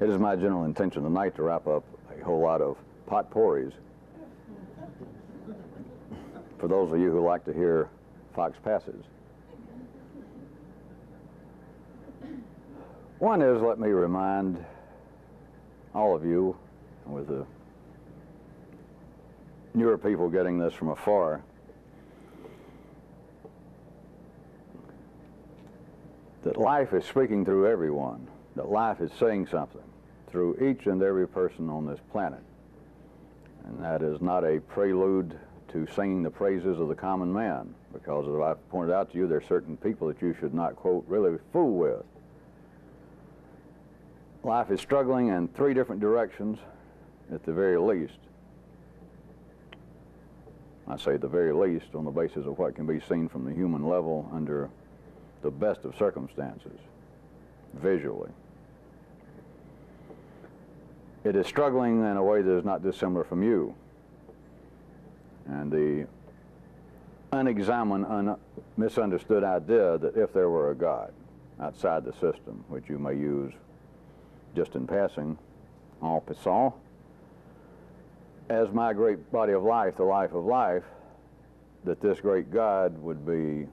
It is my general intention tonight to wrap up a whole lot of potpourris. For those of you who like to hear Fox passes. One is, let me remind all of you, with the newer people getting this from afar, that life is speaking through everyone, that life is saying something through each and every person on this planet. And that is not a prelude to singing the praises of the common man, because as I've pointed out to you, there are certain people that you should not, quote, really fool with. Life is struggling in three different directions at the very least. I say the very least on the basis of what can be seen from the human level under the best of circumstances, visually. It is struggling in a way that is not dissimilar from you. And the unexamined, misunderstood idea that if there were a God outside the system, which you may use just in passing, en passant, as my great body of life, the life of life, that this great God would be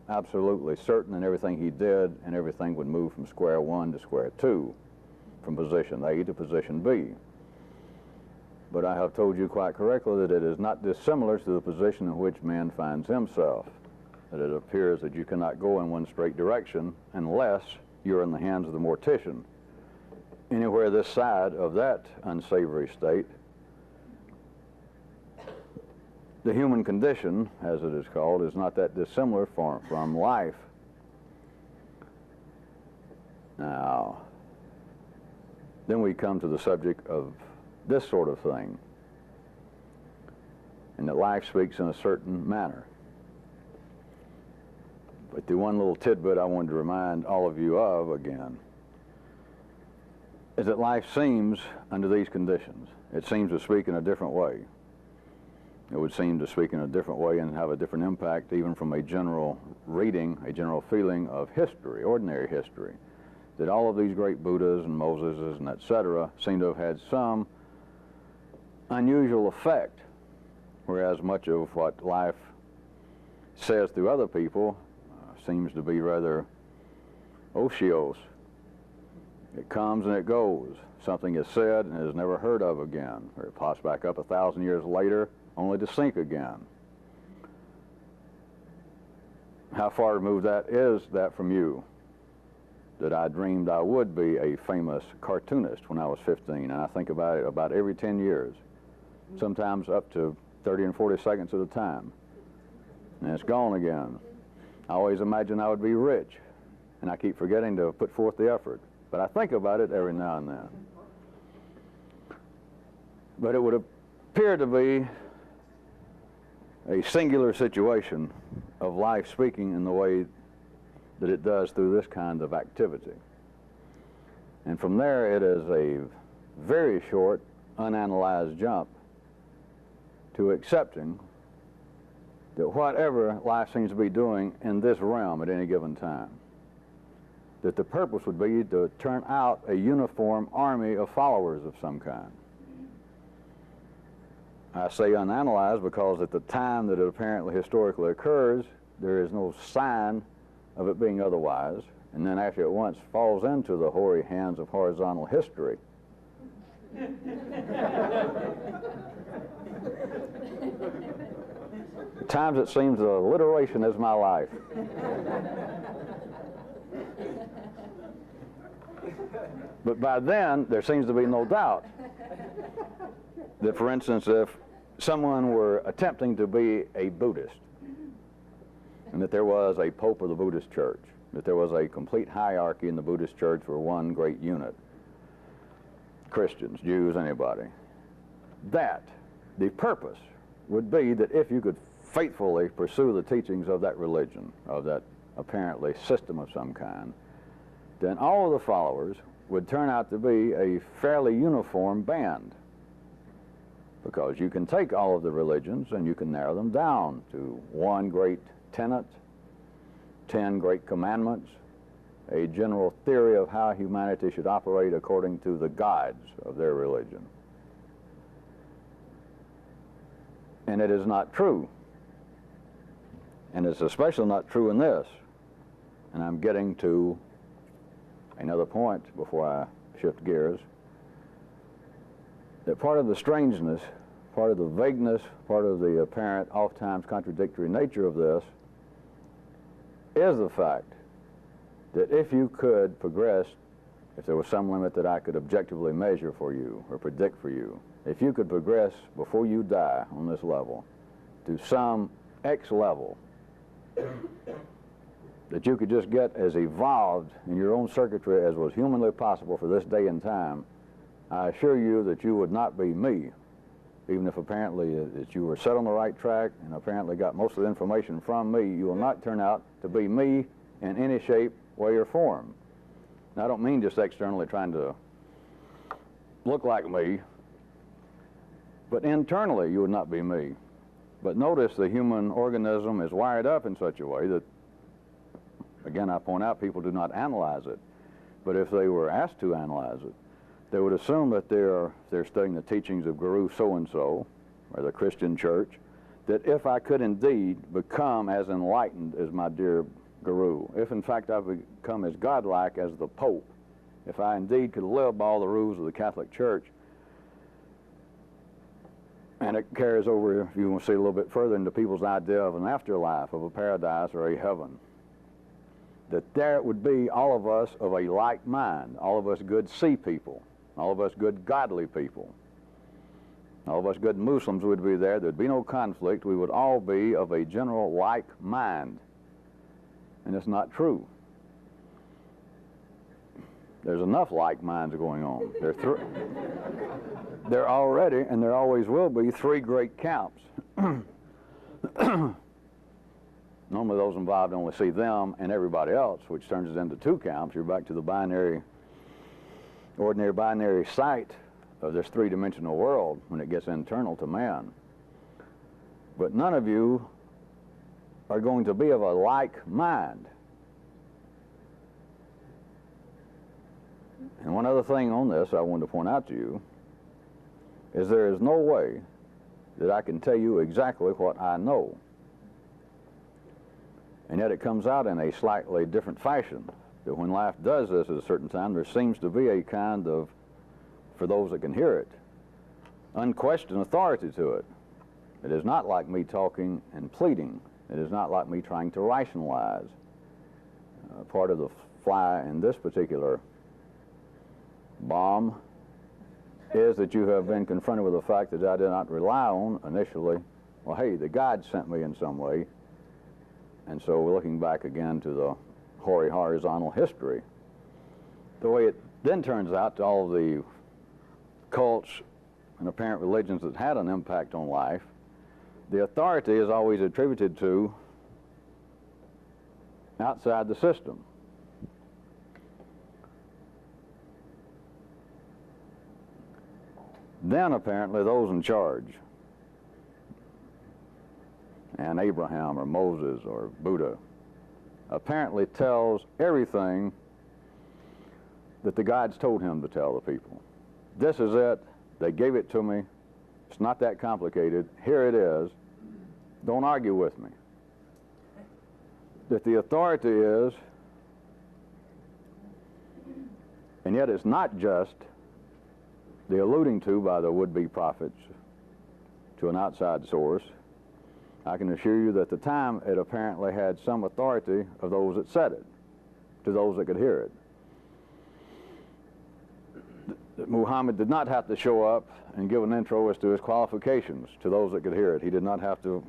absolutely certain in everything he did, and everything would move from square one to square two, from position A to position B. But I have told you quite correctly that it is not dissimilar to the position in which man finds himself, that it appears that you cannot go in one straight direction unless you're in the hands of the mortician. Anywhere this side of that unsavory state, the human condition, as it is called, is not that dissimilar from life. Now, then we come to the subject of this sort of thing, and that life speaks in a certain manner. But the one little tidbit I wanted to remind all of you of again is that life seems, under these conditions, it seems to speak in a different way. It would seem to speak in a different way and have a different impact even from a general reading, a general feeling of history, ordinary history, that all of these great Buddhas and Moseses and etc. seem to have had some unusual effect, whereas much of what life says through other people seems to be rather otiose. It comes and it goes. Something is said and is never heard of again, or it pops back up 1,000 years later only to sink again. How far removed that is that from you? That I dreamed I would be a famous cartoonist when I was 15, and I think about it about every 10 years, sometimes up to 30 and 40 seconds at a time. And it's gone again. I always imagined I would be rich, and I keep forgetting to put forth the effort. But I think about it every now and then. But it would appear to be a singular situation of life speaking in the way that it does through this kind of activity. And from there, it is a very short, unanalyzed jump to accepting that whatever life seems to be doing in this realm at any given time, that the purpose would be to turn out a uniform army of followers of some kind. I say unanalyzed because at the time that it apparently historically occurs, there is no sign of it being otherwise, and then after it once falls into the hoary hands of horizontal history, at times it seems that alliteration is my life. But by then, there seems to be no doubt that, for instance, if someone were attempting to be a Buddhist, and that there was a Pope of the Buddhist Church, that there was a complete hierarchy in the Buddhist Church for one great unit, Christians, Jews, anybody, that the purpose would be that if you could faithfully pursue the teachings of that religion, of that apparently system of some kind, then all of the followers would turn out to be a fairly uniform band. Because you can take all of the religions and you can narrow them down to one great tenet, 10 great commandments, a general theory of how humanity should operate according to the guides of their religion. And it is not true. And it's especially not true in this. And I'm getting to another point before I shift gears. That part of the strangeness, part of the vagueness, part of the apparent, oft-times contradictory nature of this is the fact that if you could progress, if there was some limit that I could objectively measure for you or predict for you, if you could progress before you die on this level to some X level, that you could just get as evolved in your own circuitry as was humanly possible for this day and time, I assure you that you would not be me, even if apparently that you were set on the right track and apparently got most of the information from me. You will not turn out to be me in any shape, way, or form. Now, I don't mean just externally trying to look like me, but internally you would not be me. But notice the human organism is wired up in such a way that, again, I point out people do not analyze it. But if they were asked to analyze it, they would assume that they're studying the teachings of Guru so-and-so, or the Christian church, that if I could indeed become as enlightened as my dear Guru, if in fact I become as godlike as the Pope, if I indeed could live by all the rules of the Catholic Church, and it carries over, if you want to see a little bit further, into people's idea of an afterlife, of a paradise or a heaven, that there would be all of us of a like mind, all of us good sea people, all of us good godly people, all of us good Muslims would be there. There'd be no conflict. We would all be of a general like mind. And it's not true. There's enough like minds going on. There already, and there always will be, three great camps. Normally those involved only see them and everybody else, which turns it into two camps. You're back to the binary, ordinary binary sight of this three-dimensional world when it gets internal to man. But none of you are going to be of a like mind. And one other thing on this I wanted to point out to you is there is no way that I can tell you exactly what I know. And yet it comes out in a slightly different fashion. That when life does this at a certain time, there seems to be a kind of, for those that can hear it, unquestioned authority to it. It is not like me talking and pleading. It is not like me trying to rationalize. Part of the fly in this particular bomb is that you have been confronted with the fact that I did not rely on initially, well, hey, the God sent me in some way. And so we're looking back again to the hoary horizontal history. The way it then turns out to all of the cults and apparent religions that had an impact on life, the authority is always attributed to outside the system. Then apparently those in charge, and Abraham or Moses or Buddha, apparently tells everything that the gods told him to tell the people. This is it. They gave it to me. It's not that complicated. Here it is. Don't argue with me. That the authority is, and yet it's not just the alluding to by the would-be prophets to an outside source. I can assure you that at the time it apparently had some authority of those that said it, to those that could hear it. That Muhammad did not have to show up and give an intro as to his qualifications to those that could hear it. He did not have to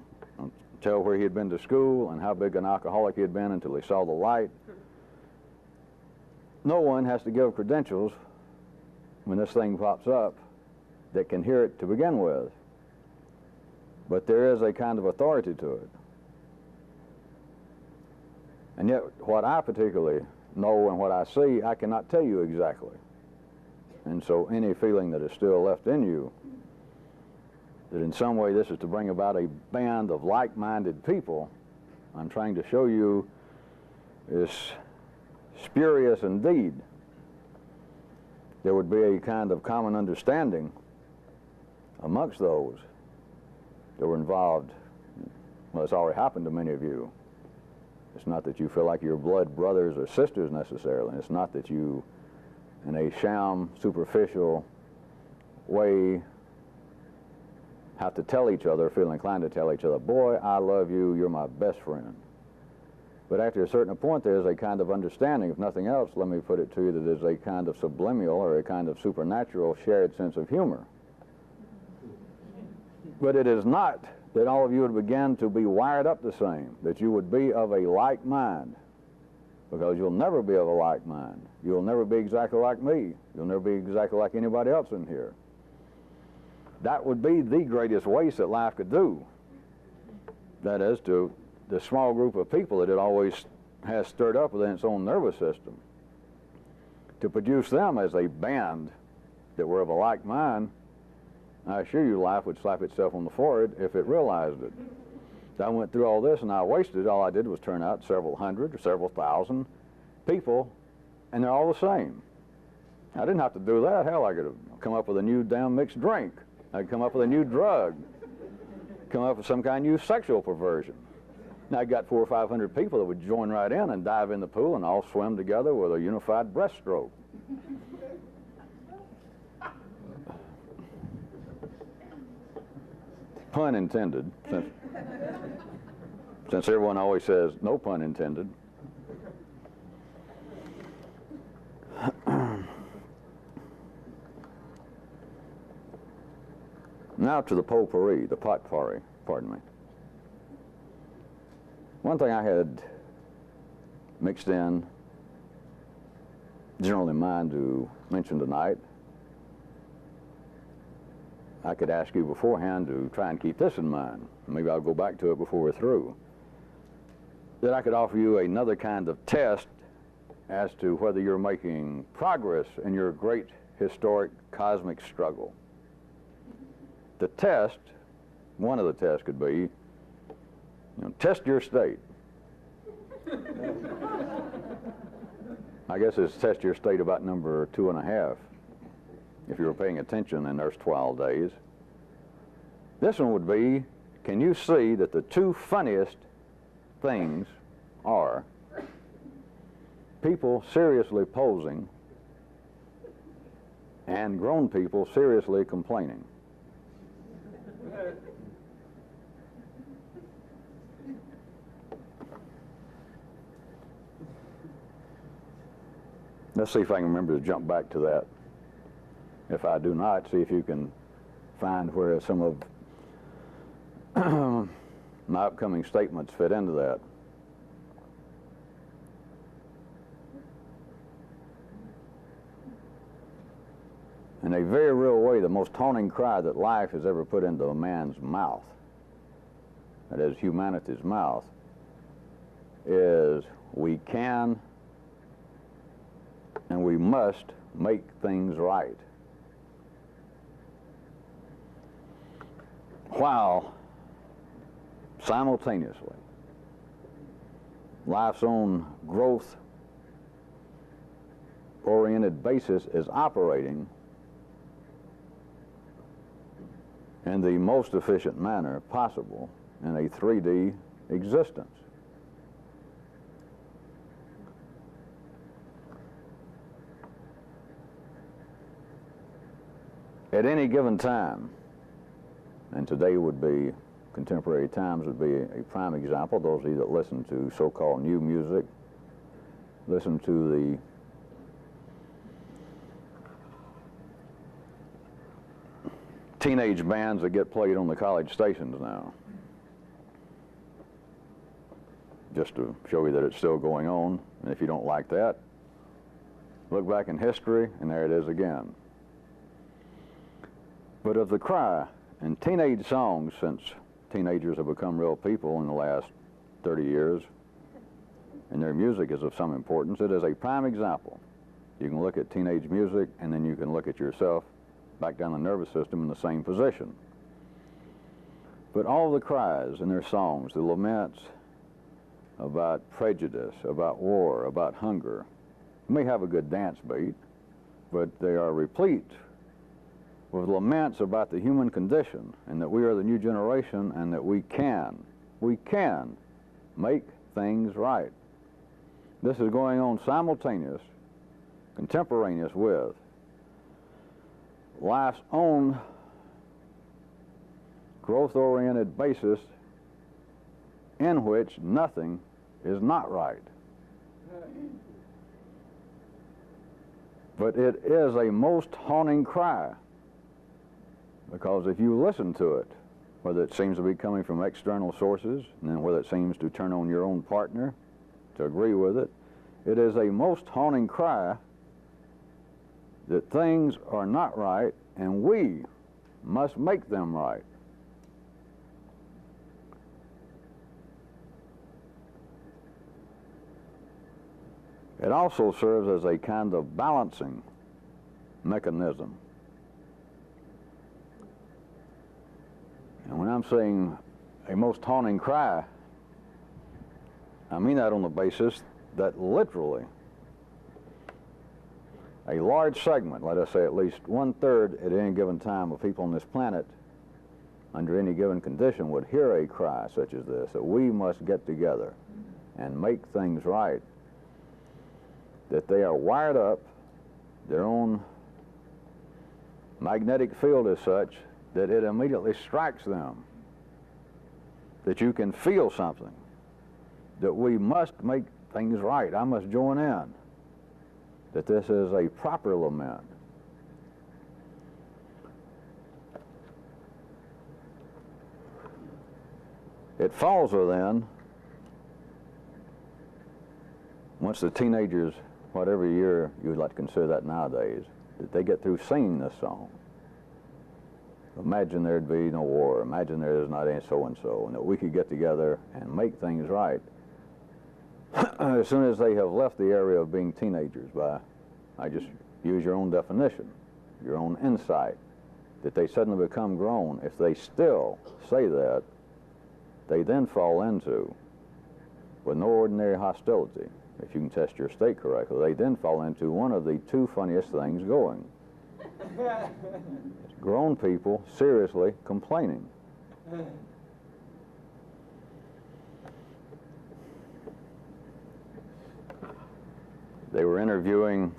tell where he had been to school and how big an alcoholic he had been until he saw the light. No one has to give credentials when this thing pops up that can hear it to begin with. But there is a kind of authority to it. And yet what I particularly know and what I see, I cannot tell you exactly. And so any feeling that is still left in you, that in some way this is to bring about a band of like-minded people, I'm trying to show you is spurious indeed, there would be a kind of common understanding amongst those that were involved. Well, it's already happened to many of you. It's not that you feel like you're blood brothers or sisters necessarily. It's not that you, in a sham, superficial way, have to tell each other, feel inclined to tell each other, boy, I love you, you're my best friend. But after a certain point, there's a kind of understanding. If nothing else, let me put it to you, that there's a kind of subliminal or a kind of supernatural shared sense of humor. But it is not that all of you would begin to be wired up the same, that you would be of a like mind, because you'll never be of a like mind. You'll never be exactly like me. You'll never be exactly like anybody else in here. That would be the greatest waste that life could do. That is, to the small group of people that it always has stirred up within its own nervous system, to produce them as a band that were of a like mind. I assure you, life would slap itself on the forehead if it realized it. I went through all this and I wasted it. All I did was turn out several hundred or several thousand people, and they're all the same. I didn't have to do that. Hell, I could have come up with a new damn mixed drink. I could come up with a new drug, come up with some kind of new sexual perversion. Now I got 400 or 500 people that would join right in and dive in the pool and all swim together with a unified breaststroke. Pun intended, since everyone always says no pun intended. Now to the potpourri, the potpourri, pardon me. One thing I had mixed in, generally in mind to mention tonight, I could ask you beforehand to try and keep this in mind. Maybe I'll go back to it before we're through. That I could offer you another kind of test as to whether you're making progress in your great historic cosmic struggle. The test, one of the tests could be, test your state. I guess it's test your state about number 2.5, if you were paying attention in those 12 days. This one would be, can you see that the two funniest things are people seriously posing and grown people seriously complaining? Let's see if I can remember to jump back to that. If I do not, see if you can find where some of my upcoming statements fit into that. In a very real way, the most haunting cry that life has ever put into a man's mouth, that is humanity's mouth, is we can and we must make things right. While simultaneously life's own growth-oriented basis is operating in the most efficient manner possible in a 3D existence. At any given time, and today would be, contemporary times would be a prime example. Those of you that listen to so-called new music, listen to the teenage bands that get played on the college stations now. Just to show you that it's still going on. And if you don't like that, look back in history, and there it is again. But of the cry in teenage songs, since teenagers have become real people in the last 30 years, and their music is of some importance, it is a prime example. You can look at teenage music, and then you can look at yourself back down the nervous system in the same position. But all the cries in their songs, the laments about prejudice, about war, about hunger, You may have a good dance beat, but they are replete with laments about the human condition and that we are the new generation and that we can make things right. This is going on contemporaneous with life's own growth-oriented basis in which nothing is not right. But it is a most haunting cry, because if you listen to it, whether it seems to be coming from external sources, and then whether it seems to turn on your own partner to agree with it, it is a most haunting cry that things are not right and we must make them right. It also serves as a kind of balancing mechanism. And when I'm saying a most haunting cry, I mean that on the basis that literally a large segment, let us say at least 1/3 at any given time of people on this planet under any given condition would hear a cry such as this, that we must get together and make things right, that they are wired up, their own magnetic field is such that it immediately strikes them, that you can feel something, that we must make things right, I must join in, that this is a proper lament. It falls then, once the teenagers, whatever year you would like to consider that nowadays, that they get through singing this song. Imagine there'd be no war, imagine there is not any so-and-so, and that we could get together and make things right. As soon as they have left the area of being teenagers, I just use your own definition, your own insight, that they suddenly become grown, if they still say that, they then fall into, with no ordinary hostility, if you can test your state correctly, they then fall into one of the two funniest things going. Grown people seriously complaining. They were interviewing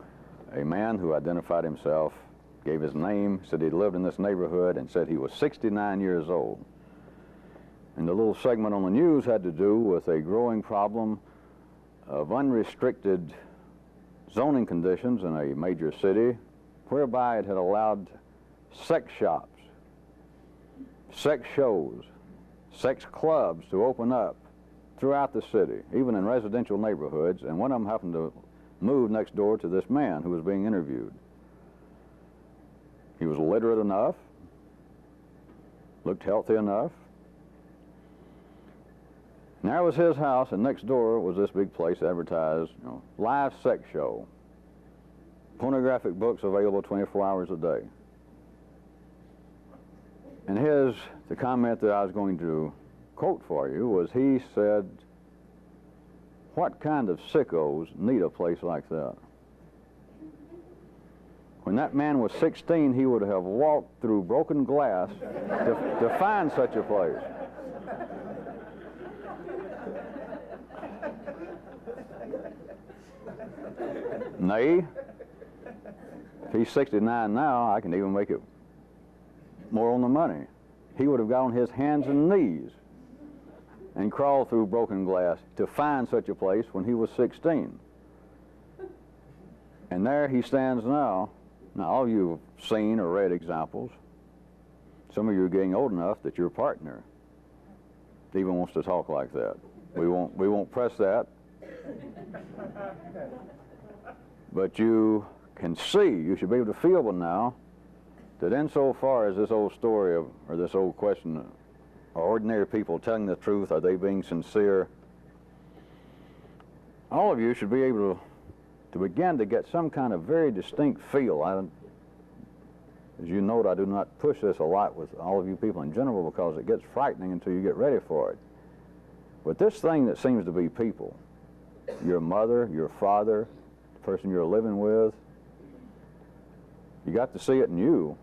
a man who identified himself, gave his name, said he lived in this neighborhood, and said he was 69 years old. And the little segment on the news had to do with a growing problem of unrestricted zoning conditions in a major city, whereby it had allowed sex shops, sex shows, sex clubs to open up throughout the city, even in residential neighborhoods, and one of them happened to move next door to this man who was being interviewed. He was literate enough, looked healthy enough. And there was his house, and next door was this big place advertised, live sex show, pornographic books available 24 hours a day. And the comment that I was going to quote for you was, he said, "What kind of sickos need a place like that?" When that man was 16, he would have walked through broken glass to find such a place. Nay, if he's 69 now, I can even make it more on the money. He would have got on his hands and knees and crawled through broken glass to find such a place when he was 16. And there he stands now. Now, all of you have seen or read examples. Some of you are getting old enough that your partner even wants to talk like that. We won't press that. But you can see, you should be able to feel by now, that insofar as this old story or this old question, are ordinary people telling the truth? Are they being sincere? All of you should be able to begin to get some kind of very distinct feel. As you note, I do not push this a lot with all of you people in general because it gets frightening until you get ready for it. But this thing that seems to be people, your mother, your father, person you're living with. You got to see it in you.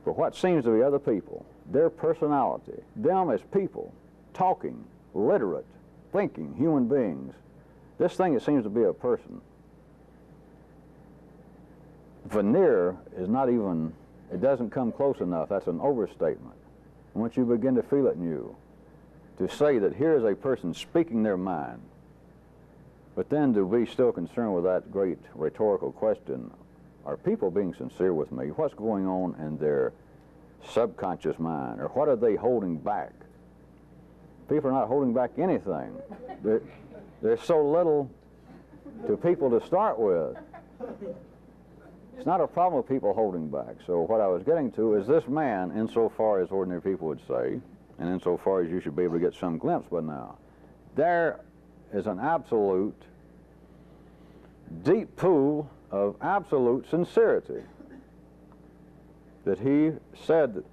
But what seems to be other people, their personality, them as people, talking, literate, thinking, human beings, this thing that seems to be a person, veneer is not even, it doesn't come close enough. That's an overstatement. Once you begin to feel it in you, to say that here is a person speaking their mind, but then to be still concerned with that great rhetorical question, are people being sincere with me? What's going on in their subconscious mind? Or what are they holding back? People are not holding back anything. There's so little to people to start with. It's not a problem with people holding back. So what I was getting to is this man, insofar as ordinary people would say, and insofar as you should be able to get some glimpse by now, there is an absolute deep pool of absolute sincerity that he said that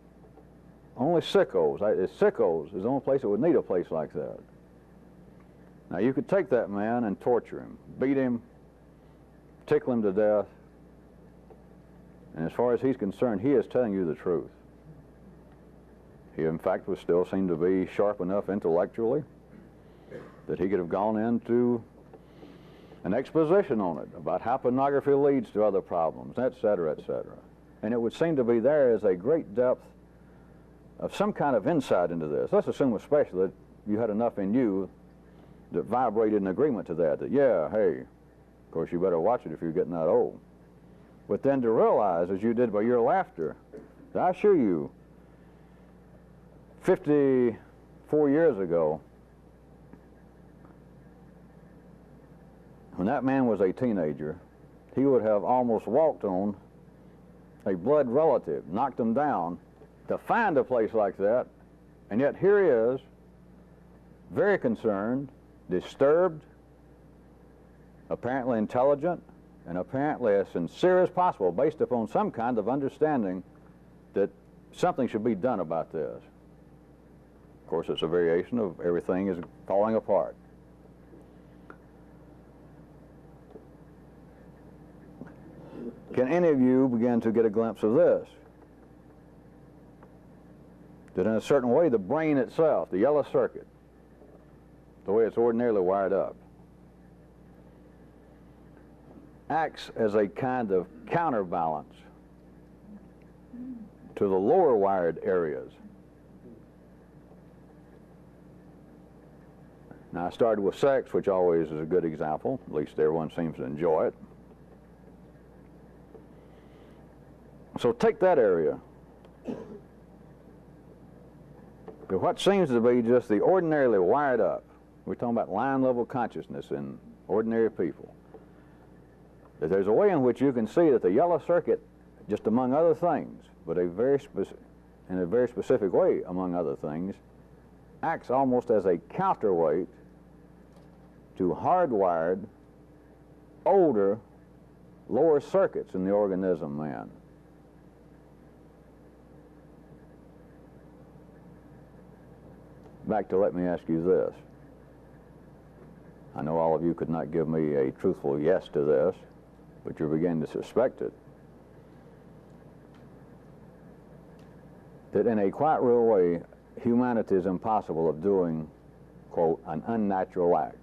only sickos is the only place that would need a place like that. Now you could take that man and torture him, beat him, tickle him to death, and as far as he's concerned, he is telling you the truth. He in fact was still seemed to be sharp enough intellectually that he could have gone into an exposition on it about how pornography leads to other problems, et cetera, et cetera. And it would seem to be there is a great depth of some kind of insight into this. Let's assume especially that you had enough in you that vibrated in agreement to that, yeah, hey, of course you better watch it if you're getting that old. But then to realize, as you did by your laughter, that I assure you, 54 years ago, when that man was a teenager, he would have almost walked on a blood relative, knocked him down to find a place like that, and yet here he is, very concerned, disturbed, apparently intelligent, and apparently as sincere as possible, based upon some kind of understanding that something should be done about this. Of course, it's a variation of everything is falling apart. Can any of you begin to get a glimpse of this? That in a certain way, the brain itself, the yellow circuit, the way it's ordinarily wired up, acts as a kind of counterbalance to the lower wired areas. Now, I started with sex, which always is a good example. At least everyone seems to enjoy it. So take that area. But what seems to be just the ordinarily wired up, we're talking about line level consciousness in ordinary people, that there's a way in which you can see that the yellow circuit, just among other things, but in a very specific way among other things, acts almost as a counterweight to hardwired, older, lower circuits in the organism man. Back to let me ask you this. I know all of you could not give me a truthful yes to this, but you're beginning to suspect it. That in a quite real way, humanity is impossible of doing, quote, an unnatural act.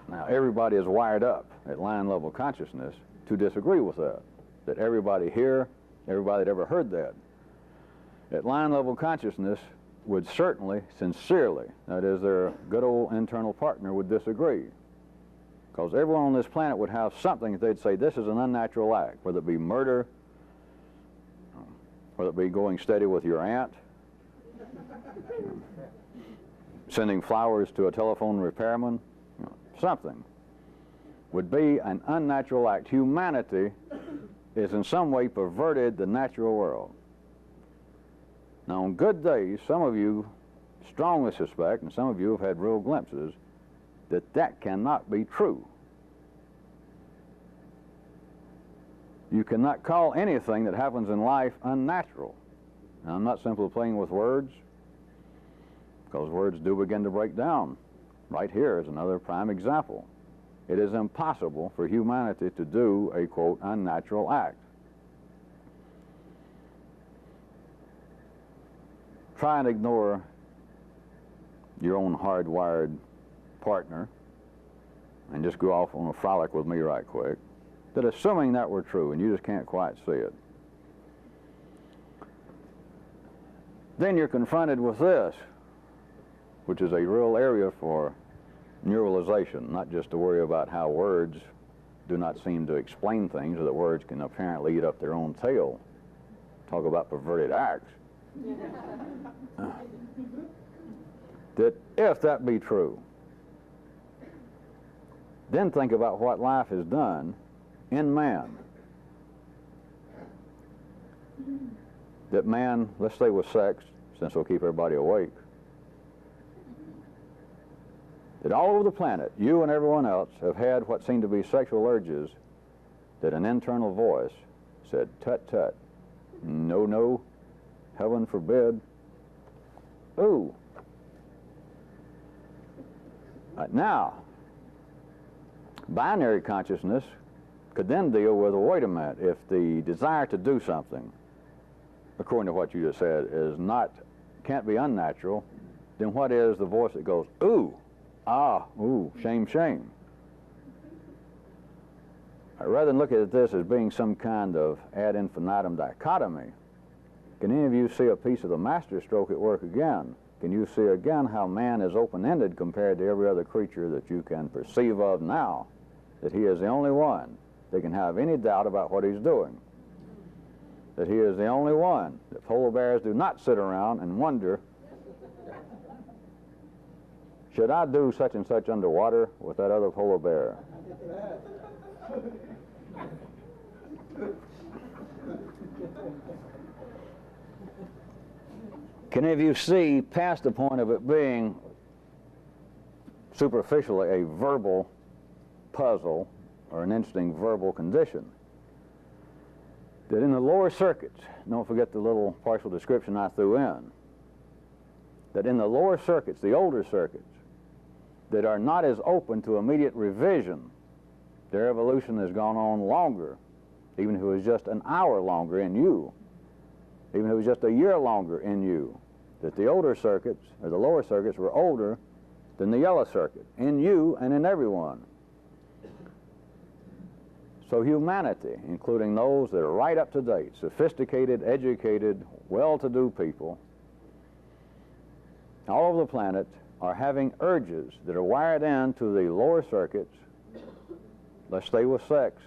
Now, everybody is wired up at line level consciousness to disagree with that. That everybody here, everybody that ever heard that, at line level consciousness would certainly, sincerely, that is, their good old internal partner would disagree. Because everyone on this planet would have something that they'd say, this is an unnatural act, whether it be murder, whether it be going steady with your aunt, sending flowers to a telephone repairman, something would be an unnatural act. Humanity is in some way perverted the natural world. Now, on good days, some of you strongly suspect, and some of you have had real glimpses, that that cannot be true. You cannot call anything that happens in life unnatural. Now, I'm not simply playing with words, because words do begin to break down. Right here is another prime example. it is impossible for humanity to do a, quote, unnatural act. Try and ignore your own hardwired partner and just go off on a frolic with me right quick, that assuming that were true, and you just can't quite see it, then you're confronted with this, which is a real area for neuralization, not just to worry about how words do not seem to explain things, or that words can apparently eat up their own tail. Talk about perverted acts. That if that be true, then think about what life has done in man. That man, let's stay with sex, since we'll keep everybody awake, that all over the planet, you and everyone else have had what seem to be sexual urges that an internal voice said, tut, tut, no, no, heaven forbid, ooh. Now, binary consciousness could then deal with, well, wait a minute, if the desire to do something, according to what you just said, can't be unnatural, then what is the voice that goes, ooh, ah, ooh, shame, shame? Rather than look at this as being some kind of ad infinitum dichotomy, can any of you see a piece of the master stroke at work again? Can you see again how man is open-ended compared to every other creature that you can perceive of now? That he is the only one that can have any doubt about what he's doing. That he is the only one that polar bears do not sit around and wonder, should I do such and such underwater with that other polar bear? Can any of you see past the point of it being superficially a verbal puzzle or an interesting verbal condition? That in the lower circuits, don't forget the little partial description I threw in, that in the lower circuits, the older circuits, that are not as open to immediate revision, their evolution has gone on longer, even if it was just an hour longer in you, even if it was just a year longer in you, that the older circuits, or the lower circuits, were older than the yellow circuit, in you and in everyone. So humanity, including those that are right up to date, sophisticated, educated, well-to-do people, all over the planet, are having urges that are wired into the lower circuits. Let's stay with sex,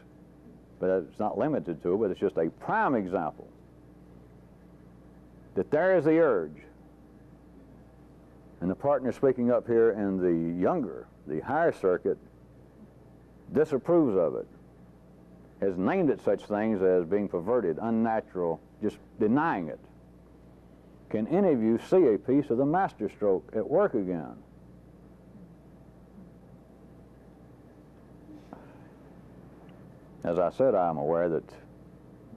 but it's not limited to it, but it's just a prime example. That there is the urge, and the partner speaking up here in the younger, the higher circuit, disapproves of it, has named it such things as being perverted, unnatural, just denying it. Can any of you see a piece of the master stroke at work again? As I said, I am aware that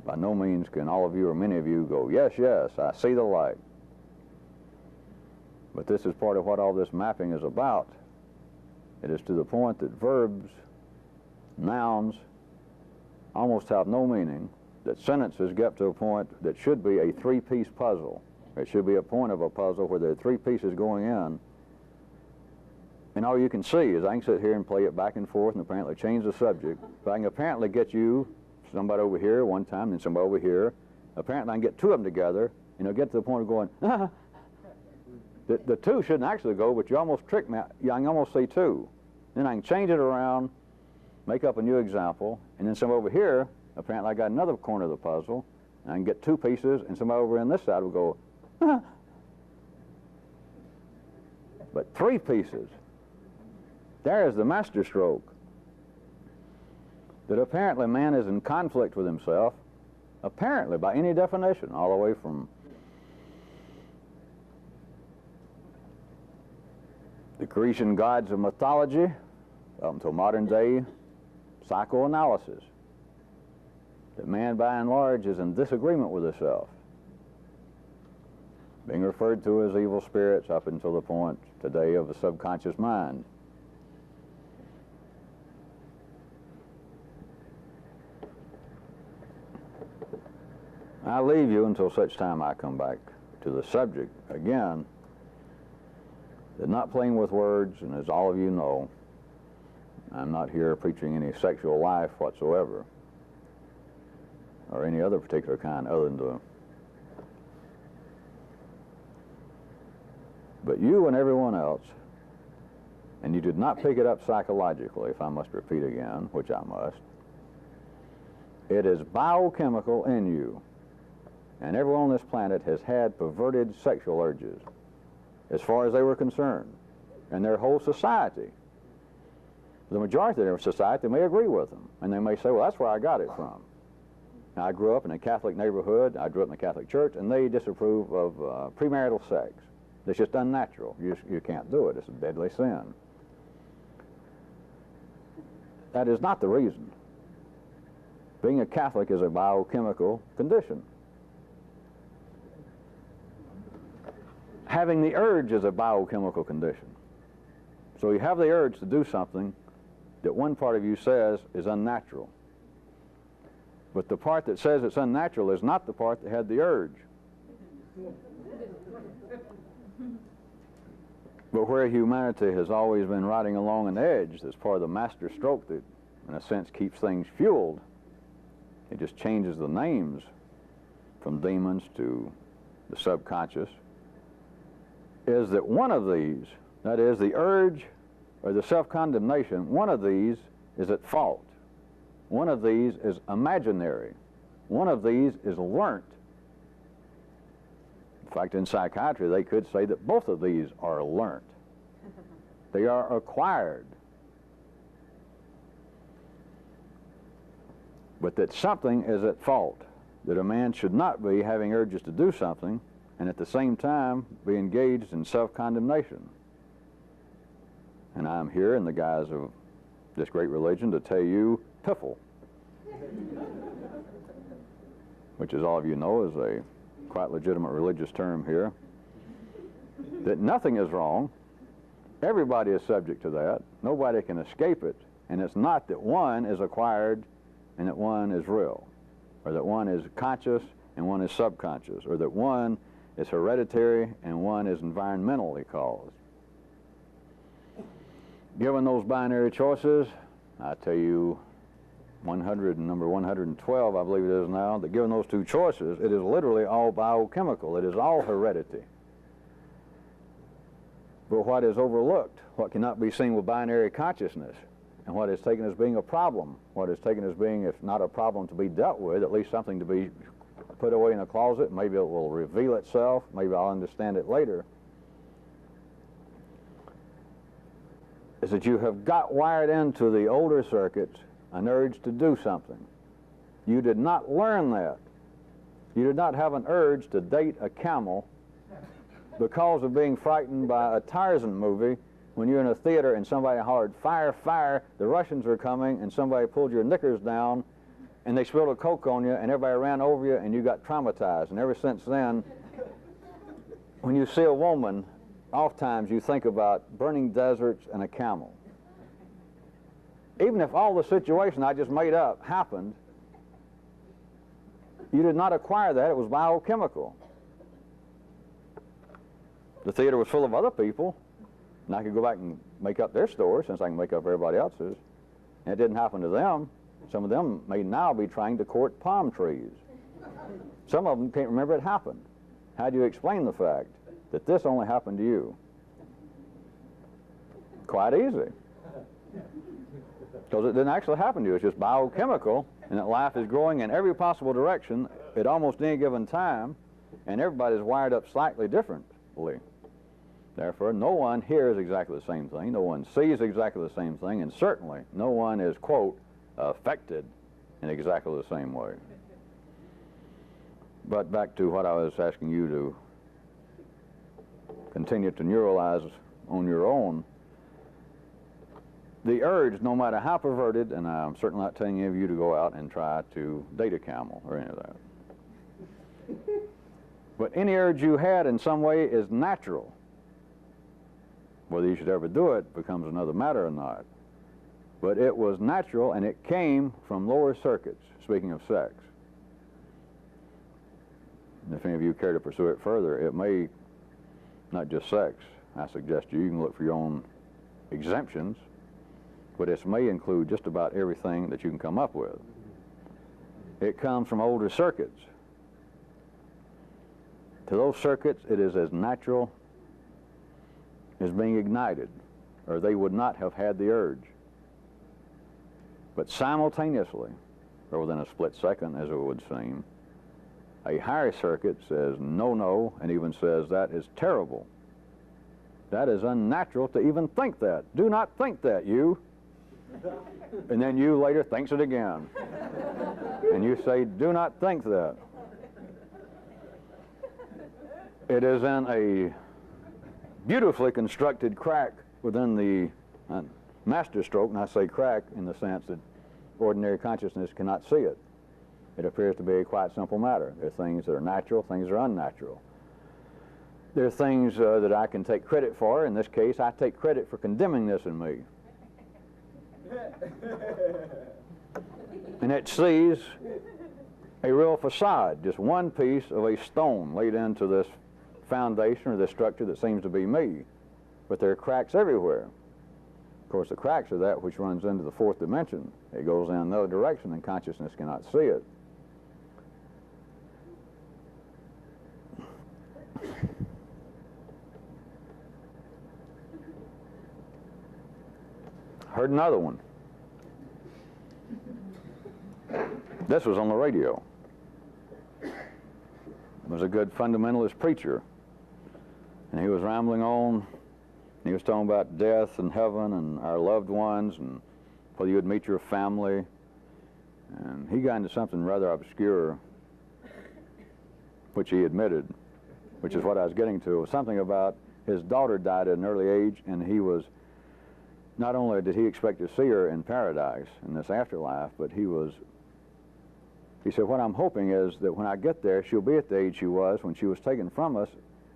by no means can all of you or many of you go, yes, yes, I see the light. But this is part of what all this mapping is about. It is to the point that verbs, nouns, almost have no meaning, that sentences get to a point that should be a three-piece puzzle. It should be a point of a puzzle where there are three pieces going in, and all you can see is I can sit here and play it back and forth and apparently change the subject, but I can apparently get you, somebody over here one time, then somebody over here. Apparently I can get two of them together, and it'll get to the point of going, ah. The two shouldn't actually go, but you almost tricked me. I can almost see two. Then I can change it around, make up a new example, and then somebody over here, apparently I got another corner of the puzzle, and I can get two pieces, and somebody over on this side will go, ah. But three pieces. There is the master stroke. That apparently man is in conflict with himself, apparently by any definition, all the way from the Grecian gods of mythology up until modern day psychoanalysis. That man by and large is in disagreement with himself, being referred to as evil spirits up until the point today of the subconscious mind. I leave you until such time I come back to the subject again, that not playing with words, and as all of you know, I'm not here preaching any sexual life whatsoever, or any other particular kind other than the... But you and everyone else, and you did not pick it up psychologically, if I must repeat again, which I must, it is biochemical in you. And everyone on this planet has had perverted sexual urges, as far as they were concerned, and their whole society. The majority of their society may agree with them, and they may say, well, that's where I got it from. Now, I grew up in a Catholic neighborhood, I grew up in the Catholic Church, and they disapprove of premarital sex. It's just unnatural. You can't do it. It's a deadly sin. That is not the reason. Being a Catholic is a biochemical condition. Having the urge is a biochemical condition. So you have the urge to do something that one part of you says is unnatural. But the part that says it's unnatural is not the part that had the urge. But where humanity has always been riding along an edge, that's part of the master stroke that, in a sense, keeps things fueled. It just changes the names from demons to the subconscious, is that one of these, that is the urge or the self-condemnation, one of these is at fault. One of these is imaginary. One of these is learnt. In fact, in psychiatry, they could say that both of these are learnt. They are acquired. But that something is at fault, that a man should not be having urges to do something and at the same time be engaged in self-condemnation. And I'm here in the guise of this great religion to tell you, piffle, which, as all of you know, is a quite legitimate religious term here, that nothing is wrong. Everybody is subject to that. Nobody can escape it. And it's not that one is acquired and that one is real, or that one is conscious and one is subconscious, or that one is hereditary and one is environmentally caused. Given those binary choices, I tell you, number 112, I believe it is now, that given those two choices, it is literally all biochemical. It is all heredity. But what is overlooked, what cannot be seen with binary consciousness, and what is taken as being a problem, what is taken as being, if not a problem to be dealt with, at least something to be put away in a closet, maybe it will reveal itself, maybe I'll understand it later, is that you have got wired into the older circuits an urge to do something. You did not learn that. You did not have an urge to date a camel because of being frightened by a Tarzan movie when you're in a theater and somebody hollered, "Fire, fire, the Russians are coming," and somebody pulled your knickers down and they spilled a Coke on you and everybody ran over you and you got traumatized. And ever since then, when you see a woman, oftentimes you think about burning deserts and a camel. Even if all the situation I just made up happened, you did not acquire that. It was biochemical. The theater was full of other people, and I could go back and make up their story since I can make up everybody else's. And it didn't happen to them. Some of them may now be trying to court palm trees. Some of them can't remember it happened. How do you explain the fact that this only happened to you? Quite easy. Because it didn't actually happen to you. It's just biochemical, and that life is growing in every possible direction at almost any given time, and everybody's wired up slightly differently. Therefore, no one hears exactly the same thing, no one sees exactly the same thing, and certainly no one is, quote, affected in exactly the same way. But back to what I was asking you to continue to neuralize on your own. The urge, no matter how perverted, and I'm certainly not telling any of you to go out and try to date a camel or any of that. But any urge you had in some way is natural. Whether you should ever do it becomes another matter or not. But it was natural, and it came from lower circuits, speaking of sex. And if any of you care to pursue it further, it may not just sex. I suggest you can look for your own exemptions, but it may include just about everything that you can come up with. It comes from older circuits. To those circuits, it is as natural as being ignited, or they would not have had the urge. But simultaneously, or within a split second, as it would seem, a higher circuit says no, no, and even says that is terrible. That is unnatural to even think that. Do not think that, you. And then you later thinks it again. And you say, do not think that. It is in a beautifully constructed crack within the master stroke, and I say crack in the sense that ordinary consciousness cannot see it. It appears to be a quite simple matter. There are things that are natural, things that are unnatural. There are things that I can take credit for. In this case, I take credit for condemning this in me. And it sees a real facade, just one piece of a stone laid into this foundation or this structure that seems to be me. But there are cracks everywhere. Of course, the cracks are that which runs into the fourth dimension. It goes in another direction and consciousness cannot see it. Heard another one. This was on the radio. It was a good fundamentalist preacher. And he was rambling on. He was talking about death and heaven and our loved ones and whether you would meet your family. And he got into something rather obscure, which he admitted, which is what I was getting to. It was something about his daughter died at an early age, and he was, not only did he expect to see her in paradise, in this afterlife, but he said, what I'm hoping is that when I get there, she'll be at the age she was when she was taken from us,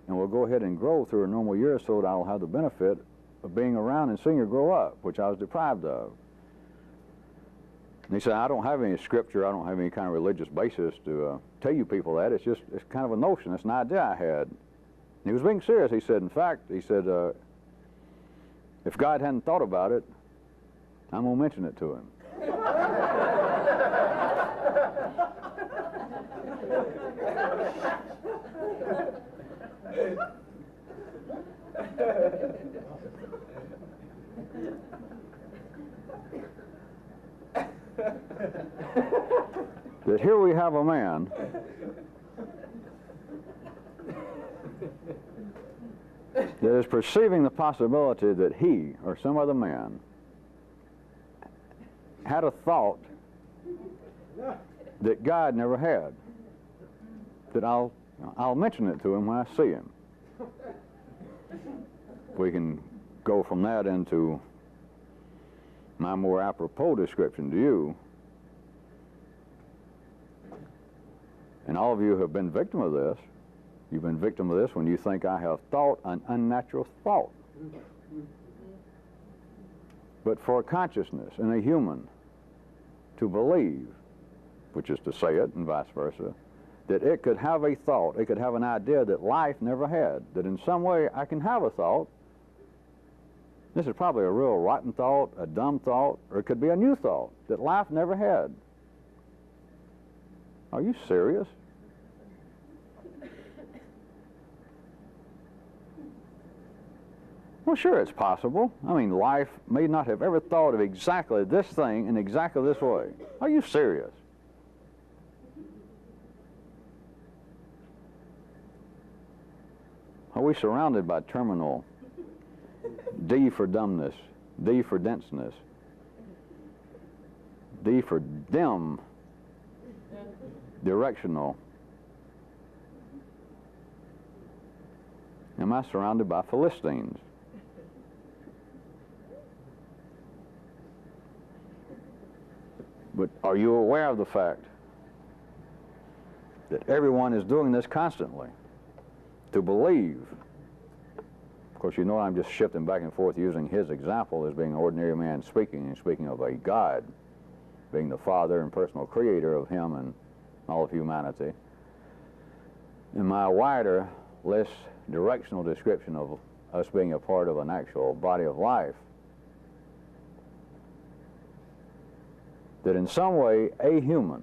and we'll go ahead and grow through her normal years so that I'll have the benefit of being around and seeing her grow up, which I was deprived of. And he said, I don't have any scripture, I don't have any kind of religious basis to tell you people that. It's kind of a notion, it's an idea I had. And he was being serious. He said, in fact, he said, if God hadn't thought about it, I'm going to mention it to him. That here we have a man that is perceiving the possibility that he or some other man had a thought that God never had, that I'll mention it to him when I see him. We can go from that into my more apropos description to you. And all of you have been victim of this. You've been victim of this when you think I have thought an unnatural thought. But for a consciousness in a human to believe, which is to say it and vice versa, that it could have a thought, it could have an idea that life never had, that in some way I can have a thought. This is probably a real rotten thought, a dumb thought, or it could be a new thought that life never had. Are you serious? Well, sure, it's possible. I mean, life may not have ever thought of exactly this thing in exactly this way. Are you serious? Are we surrounded by terminal D for dumbness, D for denseness, D for dim, directional? Am I surrounded by Philistines? But are you aware of the fact that everyone is doing this constantly? To believe. Of course, you know I'm just shifting back and forth using his example as being an ordinary man speaking, and speaking of a God, being the Father and personal creator of him and all of humanity. in my wider, less directional description of us being a part of an actual body of life, that in some way a human,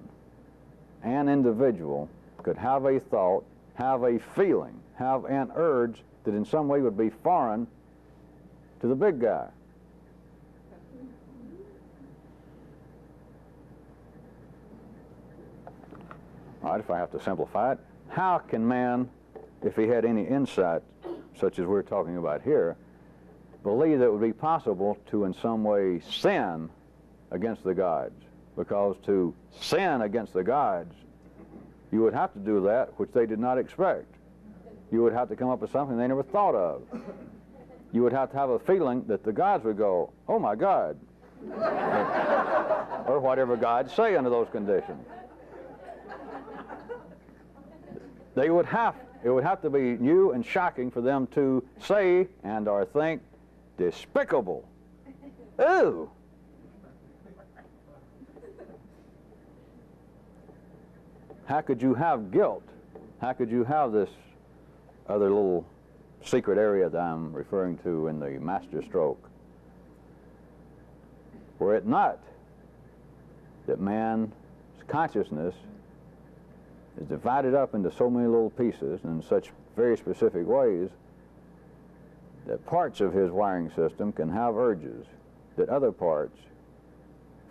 an individual, could have a thought, have a feeling, have an urge that in some way would be foreign to the big guy. All right, if I have to simplify it, how can man, if he had any insight, such as we're talking about here, believe that it would be possible to in some way sin against the gods? Because to sin against the gods, you would have to do that which they did not expect. You would have to come up with something they never thought of. You would have to have a feeling that the gods would go, oh my God, or whatever gods say under those conditions. It would have to be new and shocking for them to say and or think despicable. Ooh. How could you have guilt? How could you have this other little secret area that I'm referring to in the master stroke? Were it not that man's consciousness is divided up into so many little pieces in such very specific ways that parts of his wiring system can have urges that other parts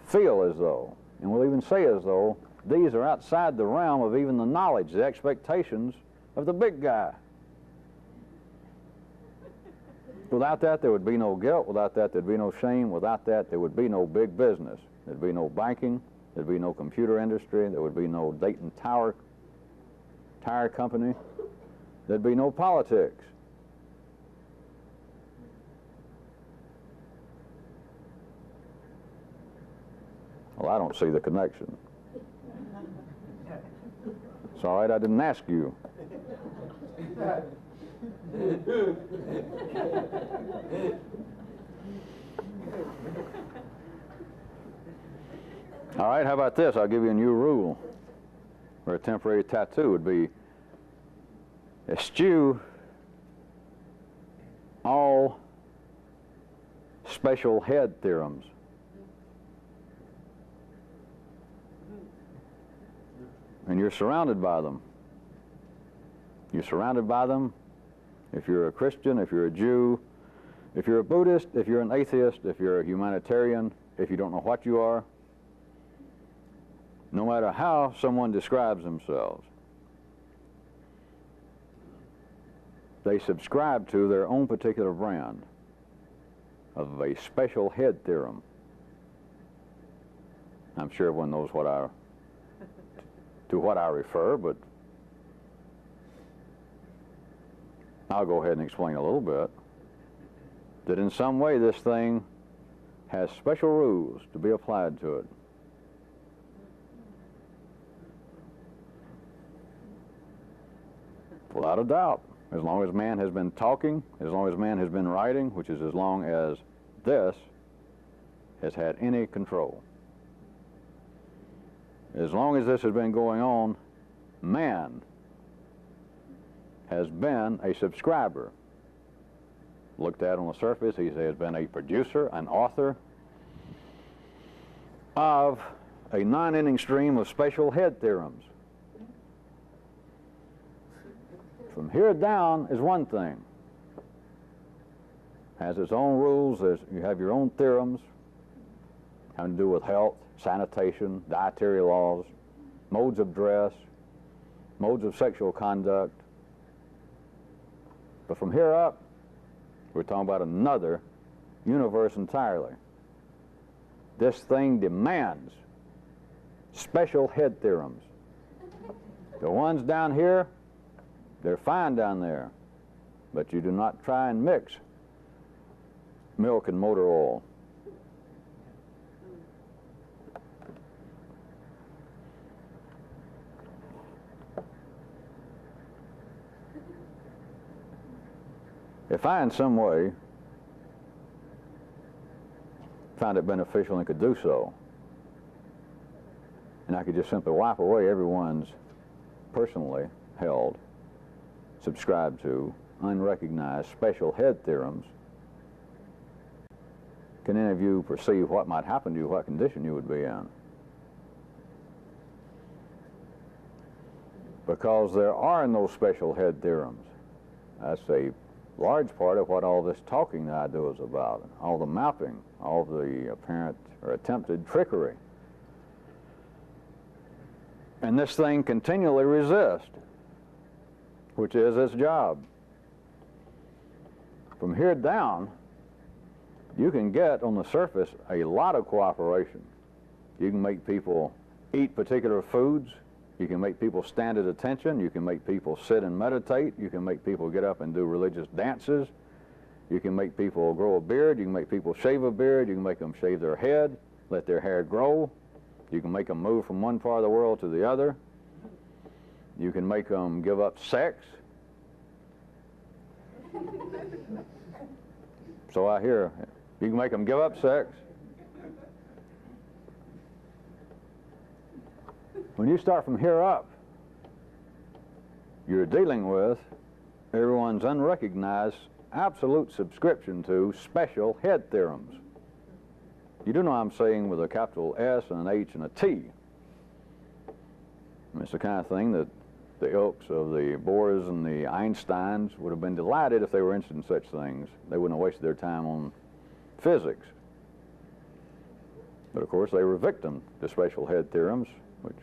feel as though, and will even say as though, these are outside the realm of even the knowledge, the expectations of the big guy. Without that, there would be no guilt. Without that, there'd be no shame. Without that, there would be no big business. There'd be no banking. There'd be no computer industry. There would be no Dayton Tire Company. There'd be no politics. Well, I don't see the connection. It's all right, I didn't ask you. All right, how about this? I'll give you a new rule, or a temporary tattoo would be eschew all special head theorems. And you're surrounded by them. You're surrounded by them. If you're a Christian, if you're a Jew, if you're a Buddhist, if you're an atheist, if you're a humanitarian, if you don't know what you are, no matter how someone describes themselves, they subscribe to their own particular brand of a special head theorem. I'm sure everyone knows to what I refer, but I'll go ahead and explain a little bit. That in some way this thing has special rules to be applied to it. Without a doubt, as long as man has been talking, as long as man has been writing, which is as long as this has had any control. As long as this has been going on, man has been a subscriber. Looked at on the surface, he has been a producer, an author of a non-ending stream of special head theorems. From here down is one thing. Has its own rules. You have your own theorems having to do with health, sanitation, dietary laws, modes of dress, modes of sexual conduct. But from here up, we're talking about another universe entirely. This thing demands special head theorems. The ones down here, they're fine down there, but you do not try and mix milk and motor oil. If I in some way found it beneficial and could do so, and I could just simply wipe away everyone's personally held subscribe to unrecognized special head theorems, can any of you perceive what might happen to you, what condition you would be in? Because there are no special head theorems. That's a large part of what all this talking that I do is about, all the mapping, all the apparent or attempted trickery. And this thing continually resists, which is its job. From here down, you can get on the surface a lot of cooperation. You can make people eat particular foods. You can make people stand at attention. You can make people sit and meditate. You can make people get up and do religious dances. You can make people grow a beard. You can make people shave a beard. You can make them shave their head, let their hair grow. You can make them move from one part of the world to the other. You can make them give up sex. So I hear, you can make them give up sex. When you start from here up, you're dealing with everyone's unrecognized absolute subscription to special head theorems. You do know I'm saying with a capital S and an H and a T. I mean, it's the kind of thing that the ilks of the Bohrs and the Einsteins would have been delighted if they were interested in such things. They wouldn't have wasted their time on physics. But of course they were victim to special head theorems, which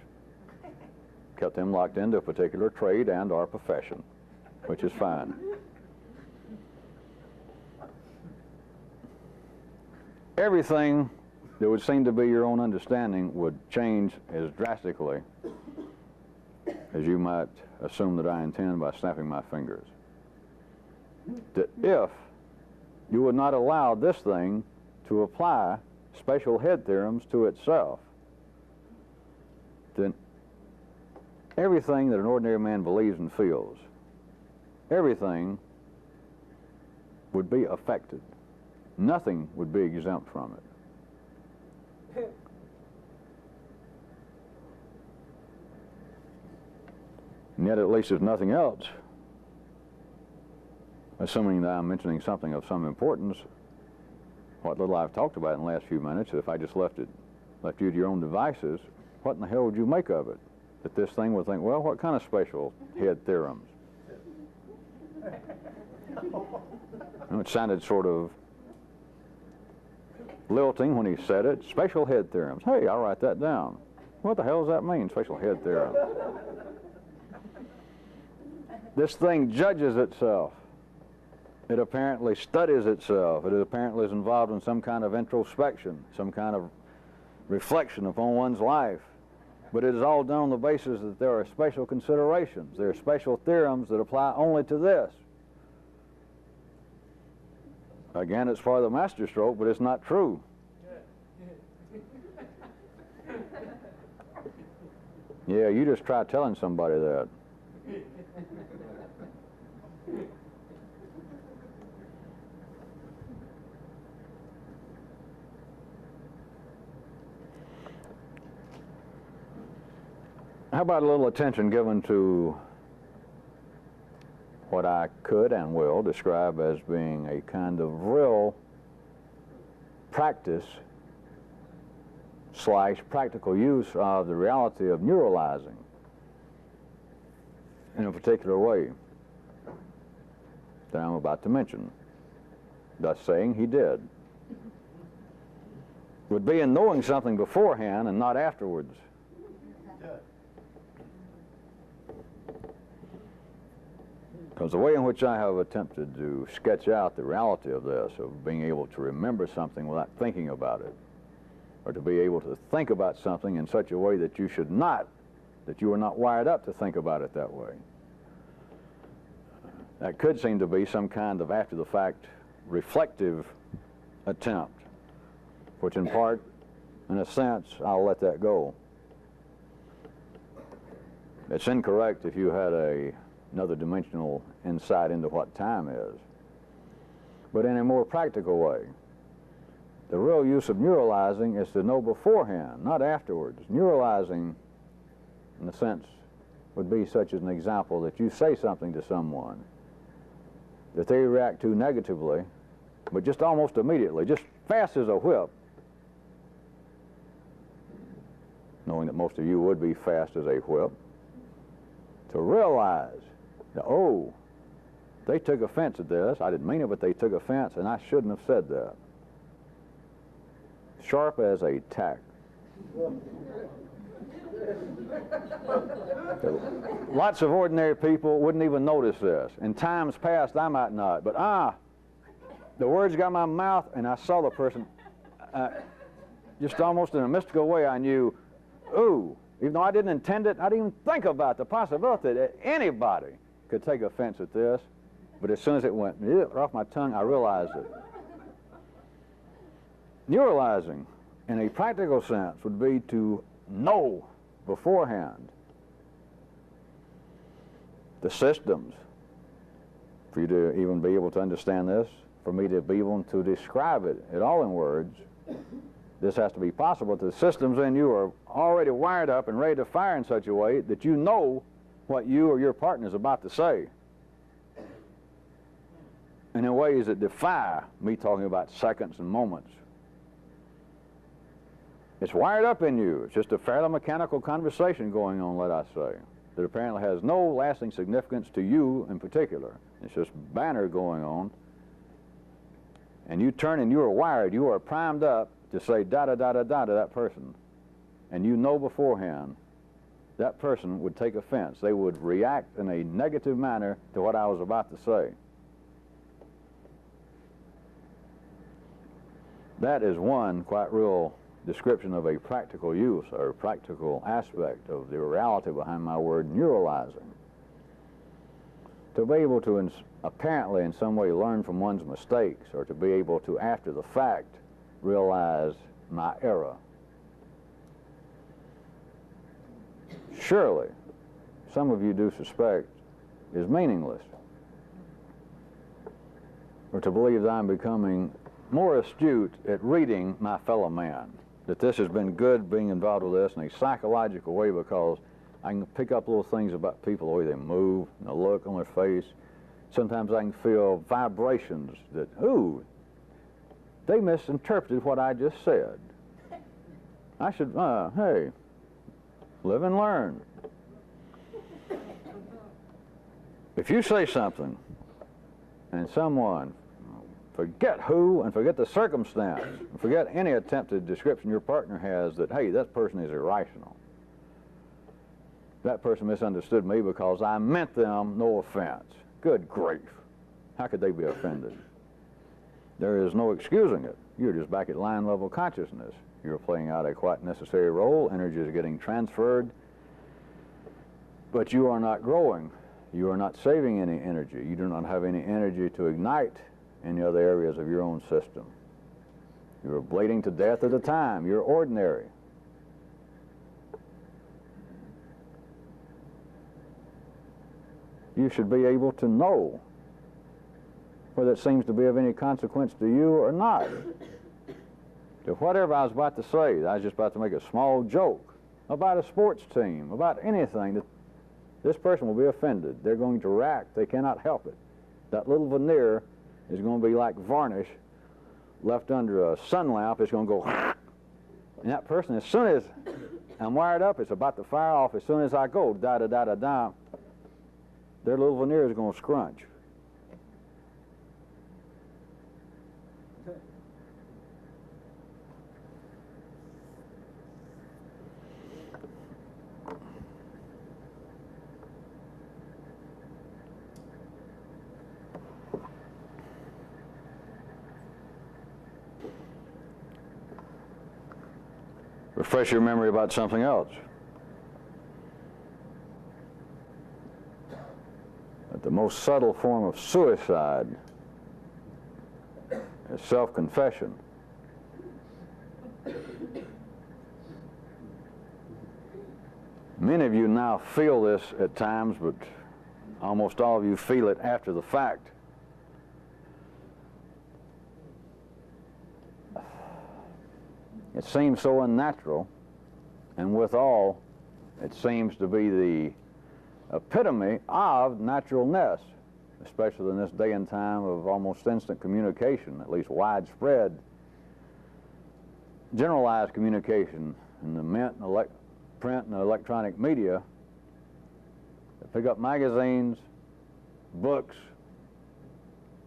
kept them locked into a particular trade and our profession, which is fine. Everything that would seem to be your own understanding would change as drastically as you might assume that I intend by snapping my fingers. That if you would not allow this thing to apply special head theorems to itself, then everything that an ordinary man believes and feels, everything would be affected. Nothing would be exempt from it. And yet, at least if nothing else, assuming that I'm mentioning something of some importance, what little I've talked about in the last few minutes, if I just left you to your own devices, what in the hell would you make of it? That this thing would think, well, what kind of special head theorems? It sounded sort of lilting when he said it. Special head theorems. Hey, I'll write that down. What the hell does that mean, special head theorem? This thing judges itself. It apparently studies itself. It apparently is involved in some kind of introspection, some kind of reflection upon one's life. But it is all done on the basis that there are special considerations. There are special theorems that apply only to this. Again, it's part of the masterstroke, but it's not true. Yeah, you just try telling somebody that. How about a little attention given to what I could and will describe as being a kind of real practice / practical use of the reality of neuralizing in a particular way that I'm about to mention. Thus saying, he did. Would be in knowing something beforehand and not afterwards. Because the way in which I have attempted to sketch out the reality of this, of being able to remember something without thinking about it, or to be able to think about something in such a way that you should not, that you are not wired up to think about it that way. That could seem to be some kind of after-the-fact reflective attempt, which in part, in a sense, I'll let that go. It's incorrect if you had another dimensional insight into what time is. But in a more practical way, the real use of neuralizing is to know beforehand, not afterwards. Neuralizing, in a sense, would be such as an example that you say something to someone that they react to negatively, but just almost immediately, just fast as a whip, knowing that most of you would be fast as a whip, to realize that, oh, they took offense at this. I didn't mean it, but they took offense, and I shouldn't have said that. Sharp as a tack. Lots of ordinary people wouldn't even notice this. In times past, I might not, but the words got my mouth, and I saw the person, just almost in a mystical way, I knew, ooh, even though I didn't intend it, I didn't even think about the possibility that anybody could take offense at this, but as soon as it went off my tongue, I realized it. Neuralizing, in a practical sense, would be to know beforehand the systems for you to even be able to understand this, for me to be able to describe it at all in words. This has to be possible. The systems in you are already wired up and ready to fire in such a way that you know what you or your partner is about to say, and in ways that defy me talking about seconds and moments. It's wired up in you. It's just a fairly mechanical conversation going on, let us say, that apparently has no lasting significance to you in particular. It's just banter going on. And you turn and you are wired, you are primed up to say da-da-da-da-da to that person. And you know beforehand that person would take offense. They would react in a negative manner to what I was about to say. That is one quite real description of a practical use or practical aspect of the reality behind my word neuralizing. To be able to apparently in some way learn from one's mistakes, or to be able to, after the fact, realize my error. Surely, some of you do suspect, is meaningless. Or to believe that I'm becoming more astute at reading my fellow man. That this has been good being involved with this in a psychological way, because I can pick up little things about people, the way they move, and the look on their face. Sometimes I can feel vibrations that, ooh, they misinterpreted what I just said. I should, hey, live and learn. If you say something and someone, forget who and forget the circumstance, and forget any attempted description your partner has that, hey, that person is irrational. That person misunderstood me because I meant them no offense. Good grief. How could they be offended? There is no excusing it. You're just back at line level consciousness. You're playing out a quite necessary role. Energy is getting transferred. But you are not growing. You are not saving any energy. You do not have any energy to ignite any other areas of your own system. You're bleeding to death at a time. You're ordinary. You should be able to know whether it seems to be of any consequence to you or not. To whatever I was about to say, I was just about to make a small joke about a sports team, about anything, that this person will be offended. They're going to react. They cannot help it. That little veneer is going to be like varnish left under a sun lamp. It's going to go, and that person, as soon as I'm wired up, it's about to fire off. As soon as I go, da-da-da-da-da, their little veneer is going to scrunch. Refresh your memory about something else. That the most subtle form of suicide is self-confession. Many of you now feel this at times, but almost all of you feel it after the fact. It seems so unnatural, and withal, it seems to be the epitome of naturalness, especially in this day and time of almost instant communication, at least widespread, generalized communication in the print and electronic media. They pick up magazines, books,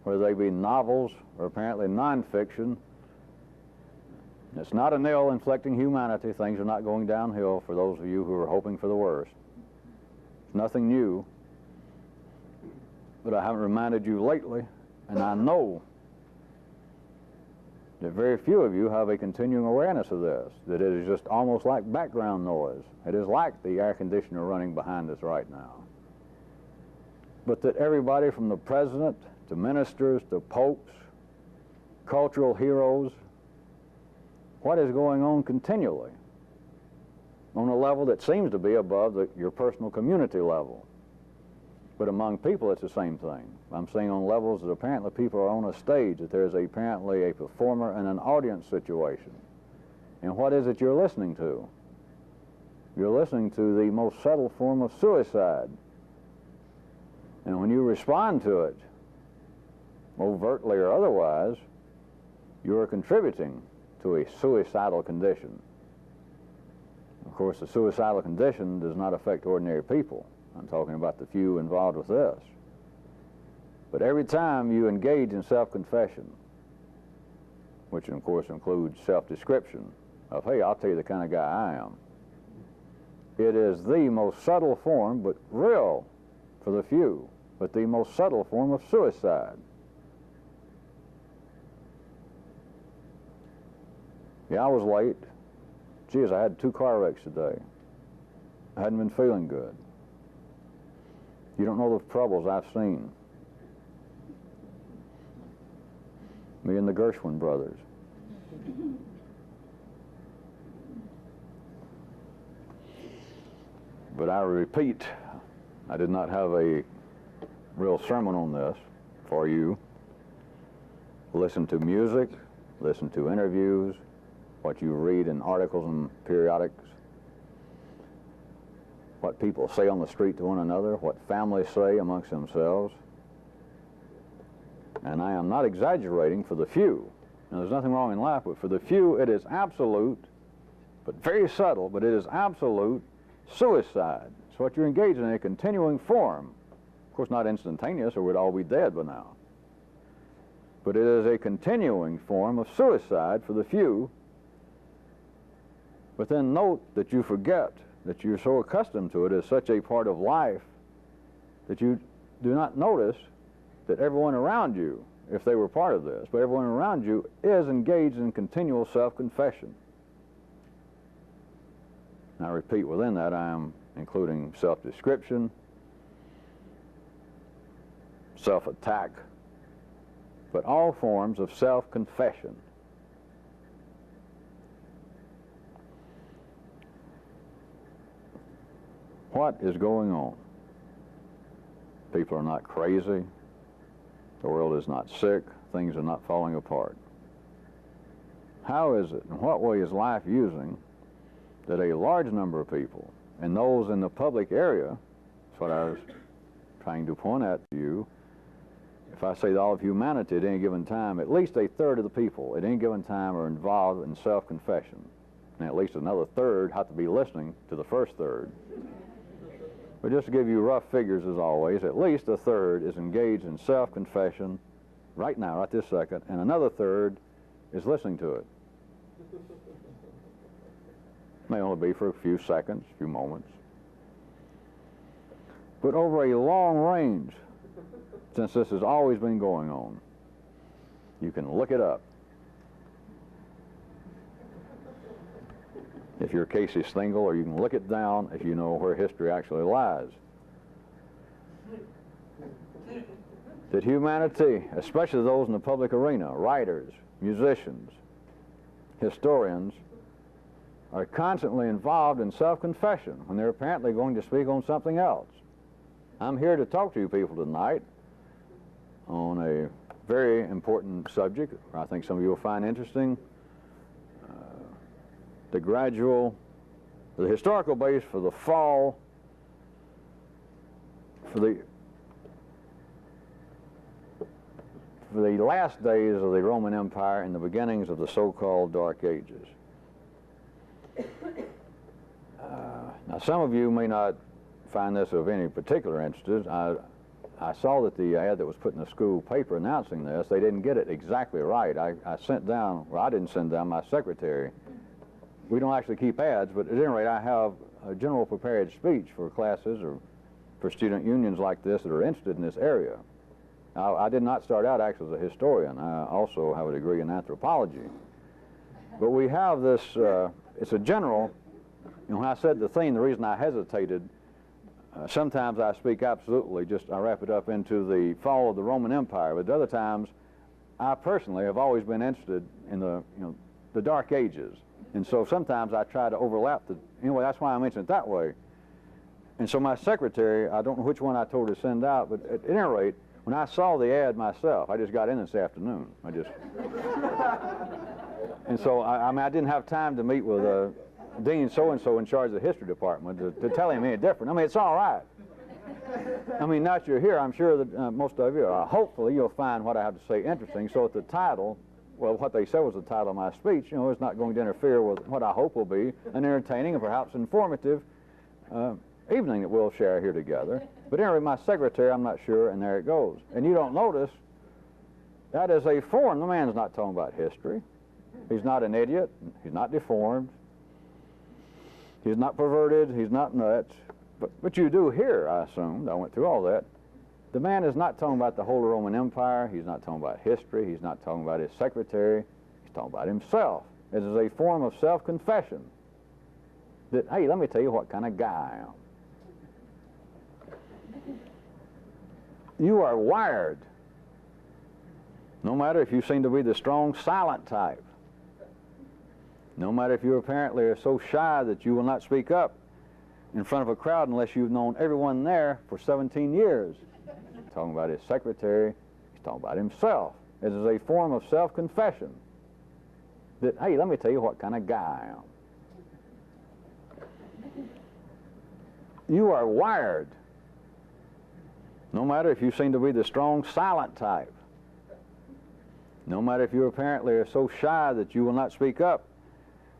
whether they be novels or apparently nonfiction. It's not an ill inflicting humanity. Things are not going downhill for those of you who are hoping for the worst. It's nothing new. But I haven't reminded you lately, and I know that very few of you have a continuing awareness of this, that it is just almost like background noise. It is like the air conditioner running behind us right now. But that everybody from the president to ministers to popes, cultural heroes, what is going on continually on a level that seems to be above your personal community level. But among people, it's the same thing. I'm saying on levels that apparently people are on a stage, that there's apparently a performer and an audience situation. And what is it you're listening to? You're listening to the most subtle form of suicide. And when you respond to it, overtly or otherwise, you are contributing to a suicidal condition. Of course, the suicidal condition does not affect ordinary people. I'm talking about the few involved with this. But every time you engage in self-confession, which of course includes self-description of, hey, I'll tell you the kind of guy I am, it is the most subtle form, but real for the few, but the most subtle form of suicide. Yeah, I was late. Geez, I had 2 car wrecks today. I hadn't been feeling good. You don't know the troubles I've seen. Me and the Gershwin brothers. But I repeat, I did not have a real sermon on this for you. Listen to music, listen to interviews, what you read in articles and periodics, what people say on the street to one another, what families say amongst themselves. And I am not exaggerating for the few. Now, there's nothing wrong in life, but for the few, it is absolute, but very subtle, but it is absolute suicide. It's what you're engaged in a continuing form. Of course, not instantaneous, or we'd all be dead by now. But it is a continuing form of suicide for the few. But then note that you forget that you're so accustomed to it as such a part of life that you do not notice that everyone around you, if they were part of this, but everyone around you is engaged in continual self-confession. Now, I repeat, within that I am including self-description, self-attack, but all forms of self-confession. What is going on? People are not crazy. The world is not sick. Things are not falling apart. How is it, in what way is life using that a large number of people, and those in the public area, that's what I was trying to point out to you, if I say that all of humanity at any given time, at least a third of the people at any given time are involved in self-confession. And at least another third have to be listening to the first third. But just to give you rough figures as always, at least a third is engaged in self-confession right now, right this second, and another third is listening to it. May only be for a few seconds, a few moments. But over a long range, since this has always been going on, you can look it up. If your case is single, or you can look it down if you know where history actually lies. That humanity, especially those in the public arena, writers, musicians, historians, are constantly involved in self-confession when they're apparently going to speak on something else. I'm here to talk to you people tonight on a very important subject I think some of you will find interesting. The historical base for the fall for the last days of the Roman Empire and the beginnings of the so-called Dark Ages. Now, some of you may not find this of any particular interest. I saw that the ad that was put in the school paper announcing this, they didn't get it exactly right. I sent down, well, I didn't send down, my secretary. We don't actually keep ads, but at any rate, I have a general prepared speech for classes or for student unions like this that are interested in this area. Now, I did not start out actually as a historian. I also have a degree in anthropology. But we have this, it's a general, when I said the theme, the reason I hesitated, sometimes I speak absolutely, I wrap it up into the fall of the Roman Empire, but other times I personally have always been interested in the Dark Ages. And so sometimes I try to overlap anyway, that's why I mention it that way. And so my secretary, I don't know which one I told her to send out, but at any rate, when I saw the ad myself, I just got in this afternoon. And so, I didn't have time to meet with Dean so-and-so in charge of the history department to tell him any different. I mean, it's all right. I mean, now that you're here, I'm sure that most of you, hopefully you'll find what I have to say interesting. So at the title, well, what they said was the title of my speech, is not going to interfere with what I hope will be an entertaining and perhaps informative evening that we'll share here together. But anyway, my secretary, I'm not sure, and there it goes. And you don't notice, that is a foreign, the man's not talking about history. He's not an idiot, he's not deformed, he's not perverted, he's not nuts. But you do hear, I assumed, I went through all that. The man is not talking about the Holy Roman Empire, he's not talking about history, he's not talking about his secretary, he's talking about himself. It is a form of self-confession that, hey, let me tell you what kind of guy I am. You are wired, no matter if you seem to be the strong, silent type, no matter if you apparently are so shy that you will not speak up in front of a crowd unless you've known everyone there for 17 years. He's talking about his secretary, he's talking about himself. It is a form of self-confession that, hey, let me tell you what kind of guy I am. You are wired, no matter if you seem to be the strong, silent type, no matter if you apparently are so shy that you will not speak up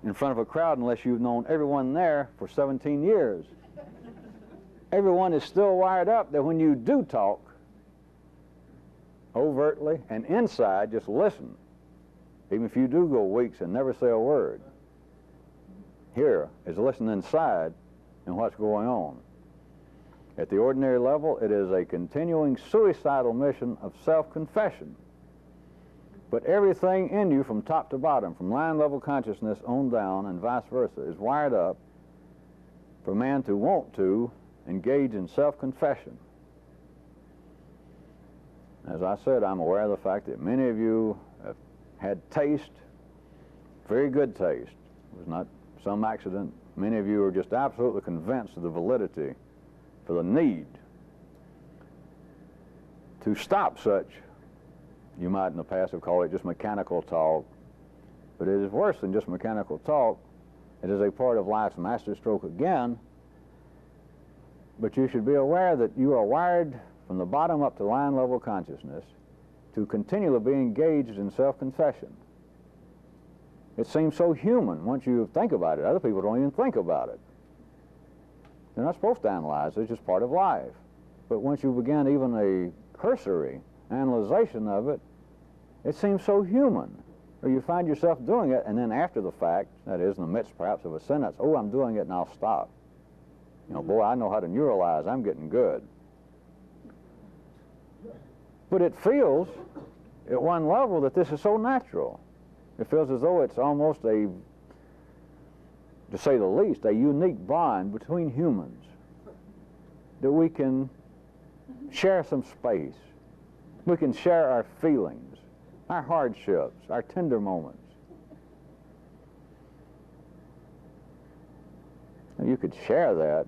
in front of a crowd unless you've known everyone there for 17 years. Everyone is still wired up that when you do talk, overtly and inside, just listen. Even if you do go weeks and never say a word, here is listen inside and what's going on. At the ordinary level, it is a continuing suicidal mission of self-confession. But everything in you from top to bottom, from line-level consciousness on down and vice versa, is wired up for man to want to engage in self-confession. As I said, I'm aware of the fact that many of you have had taste, very good taste. It was not some accident. Many of you are just absolutely convinced of the validity, for the need to stop such, you might in the past have called it just mechanical talk, but it is worse than just mechanical talk. It is a part of life's masterstroke again. But you should be aware that you are wired from the bottom up to line level consciousness to continually be engaged in self-confession. It seems so human once you think about it. Other people don't even think about it. They're not supposed to analyze it, it's just part of life. But once you begin even a cursory analyzation of it, it seems so human. Or you find yourself doing it, and then after the fact, that is in the midst perhaps of a sentence, oh, I'm doing it and I'll stop. You know, boy, I know how to neuralize, I'm getting good. But it feels, at one level, that this is so natural. It feels as though it's almost a, to say the least, a unique bond between humans, that we can share some space. We can share our feelings, our hardships, our tender moments. And you could share that.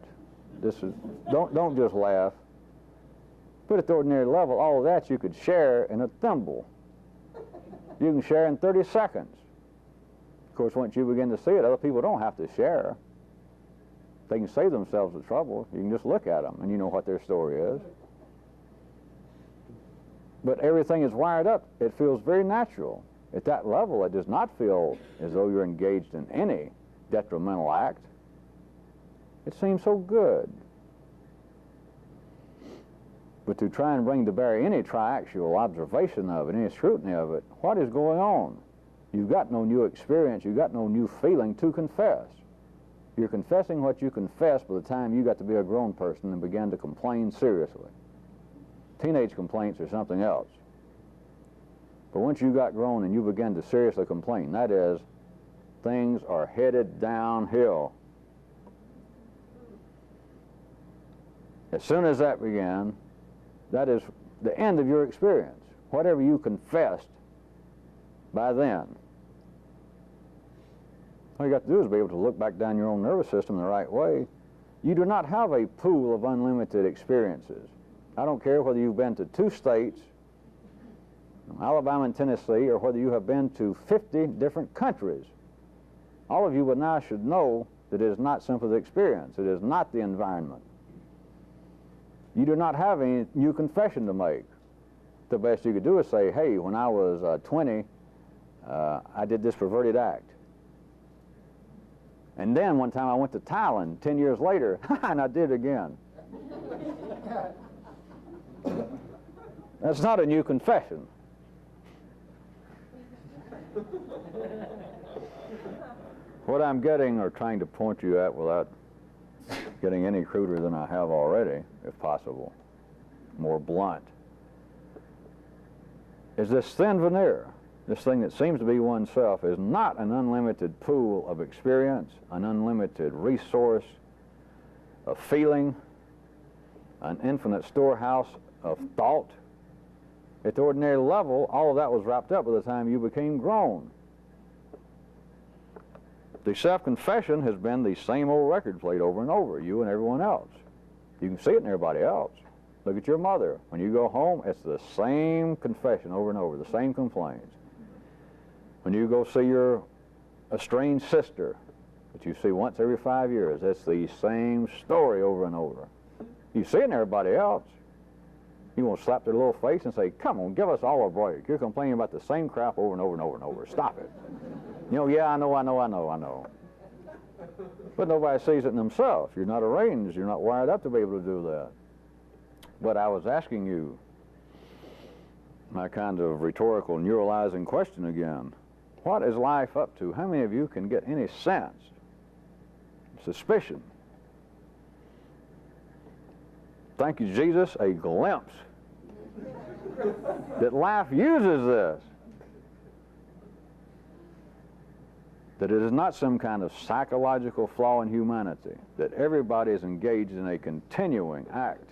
This is, don't just laugh. But at the ordinary level, all of that you could share in a thimble. You can share in 30 seconds. Of course, once you begin to see it, other people don't have to share. They can save themselves the trouble. You can just look at them and you know what their story is. But everything is wired up. It feels very natural. At that level, it does not feel as though you're engaged in any detrimental act. It seems so good. But to try and bring to bear any triaxial observation of it, any scrutiny of it, what is going on? You've got no new experience. You've got no new feeling to confess. You're confessing what you confessed by the time you got to be a grown person and began to complain seriously. Teenage complaints are something else. But once you got grown and you began to seriously complain, that is, things are headed downhill. As soon as that began, that is the end of your experience. Whatever you confessed by then, all you got to do is be able to look back down your own nervous system the right way. You do not have a pool of unlimited experiences. I don't care whether you've been to 2 states, Alabama and Tennessee, or whether you have been to 50 different countries. All of you by now should know that it is not simply the experience. It is not the environment. You do not have any new confession to make. The best you could do is say, hey, when I was 20, I did this perverted act. And then one time I went to Thailand 10 years later, and I did it again. That's not a new confession. What I'm getting or trying to point you at without getting any cruder than I have already, if possible, more blunt, is this thin veneer. This thing that seems to be oneself is not an unlimited pool of experience, an unlimited resource of feeling, an infinite storehouse of thought. At the ordinary level, all of that was wrapped up by the time you became grown. The self-confession has been the same old record played over and over, you and everyone else. You can see it in everybody else. Look at your mother. When you go home, it's the same confession over and over, the same complaints. When you go see your estranged sister that you see once every 5 years, it's the same story over and over. You see it in everybody else. You won't slap their little face and say, come on, give us all a break. You're complaining about the same crap over and over and over and over. Stop it. You know, yeah, I know. But nobody sees it in themselves. You're not arranged. You're not wired up to be able to do that. But I was asking you my kind of rhetorical, neuralizing question again. What is life up to? How many of you can get any sense, suspicion? Thank you, Jesus, a glimpse that life uses this. That it is not some kind of psychological flaw in humanity, that everybody is engaged in a continuing act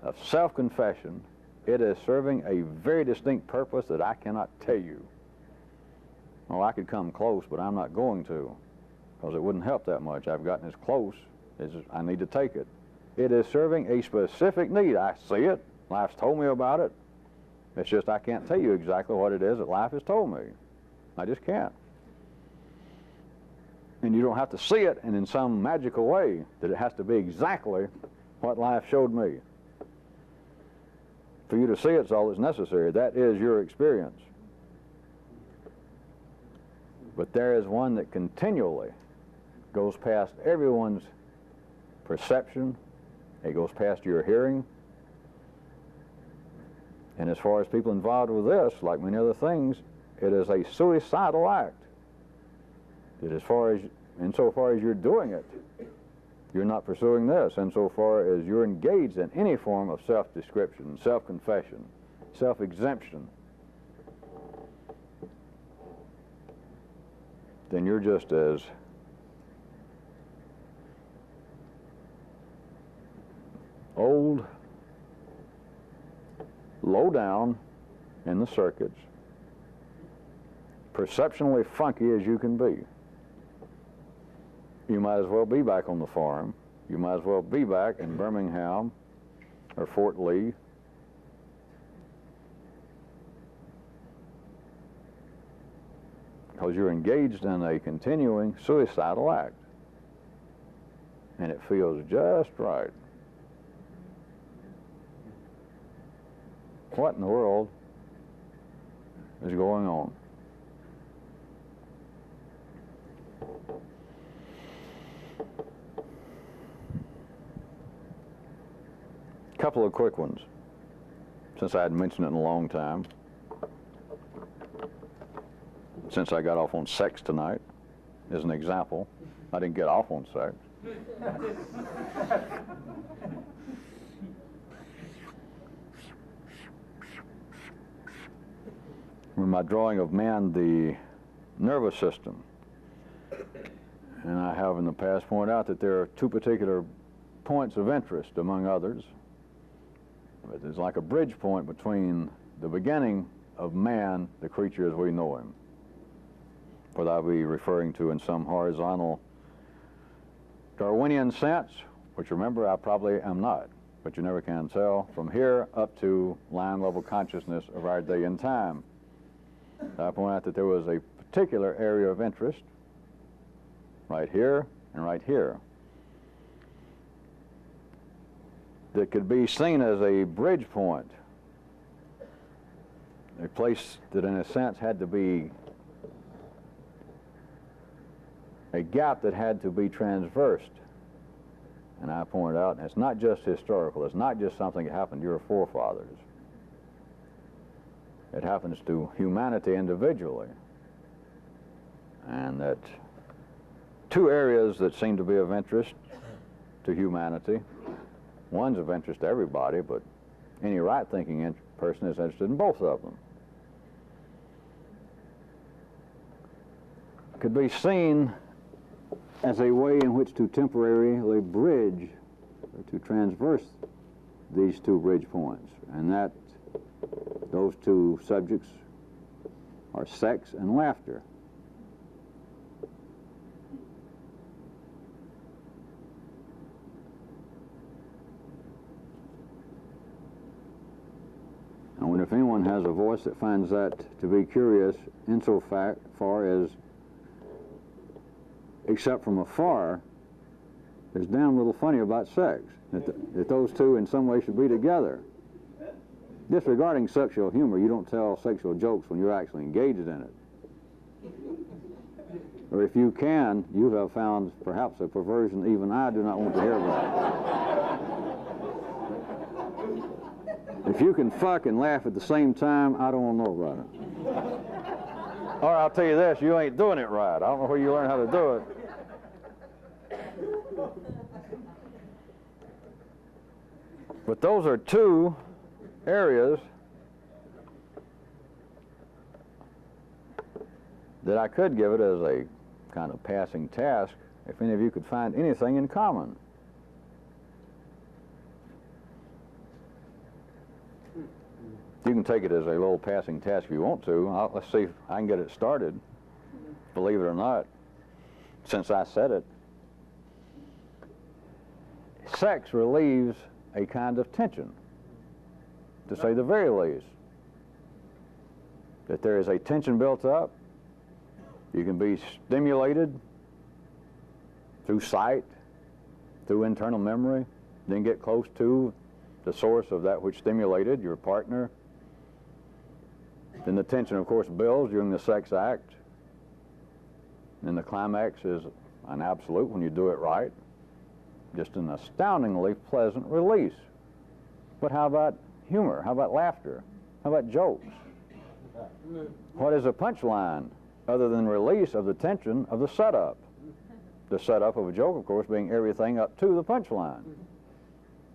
of self-confession. It is serving a very distinct purpose that I cannot tell you. Well, I could come close, but I'm not going to, because it wouldn't help that much. I've gotten as close as I need to take it. It is serving a specific need. I see it. Life's told me about it. It's just I can't tell you exactly what it is that life has told me. I just can't. And you don't have to see it and in some magical way that it has to be exactly what life showed me. For you to see it's all that's necessary. That is your experience. But there is one that continually goes past everyone's perception. It goes past your hearing. And as far as people involved with this, like many other things, it is a suicidal act. That insofar as you're doing it, you're not pursuing this. Insofar as you're engaged in any form of self-description, self-confession, self-exemption, then you're just as old, low down in the circuits, perceptionally funky as you can be. You might as well be back on the farm. You might as well be back in Birmingham or Fort Lee. Because you're engaged in a continuing suicidal act. and it feels just right. What in the world is going on? A couple of quick ones, since I hadn't mentioned it in a long time. Since I got off on sex tonight, as an example. I didn't get off on sex. In my drawing of man, the nervous system, and I have in the past pointed out that there are two particular points of interest, among others. But there's like a bridge point between the beginning of man, the creature as we know him, what I'll be referring to in some horizontal Darwinian sense, which remember I probably am not, but you never can tell, from here up to line level consciousness of our day and time. I point out that there was a particular area of interest right here and right here that could be seen as a bridge point, a place that in a sense had to be a gap that had to be transversed. And I pointed out, and it's not just historical, it's not just something that happened to your forefathers. It happens to humanity individually. And that two areas that seem to be of interest to humanity, one's of interest to everybody, but any right-thinking person is interested in both of them. Could be seen as a way in which to temporarily bridge, or to transverse these two bridge points, and that those two subjects are sex and laughter. And if anyone has a voice that finds that to be curious insofar as, except from afar, there's damn little funny about sex, that those two in some way should be together. Disregarding sexual humor, you don't tell sexual jokes when you're actually engaged in it. Or if you can, you have found perhaps a perversion even I do not want to hear about. If you can fuck and laugh at the same time, I don't want to know about it. Or I'll tell you this, you ain't doing it right. I don't know where you learn how to do it. But those are two areas that I could give it as a kind of passing task if any of you could find anything in common. You can take it as a little passing task if you want to. Let's see if I can get it started, believe it or not, since I said it. Sex relieves a kind of tension, to say the very least. That there is a tension built up. You can be stimulated through sight, through internal memory, then get close to the source of that which stimulated, your partner. Then the tension, of course, builds during the sex act. And the climax is an absolute when you do it right. Just an astoundingly pleasant release. But how about humor? How about laughter? How about jokes? What is a punchline other than release of the tension of the setup? The setup of a joke, of course, being everything up to the punchline.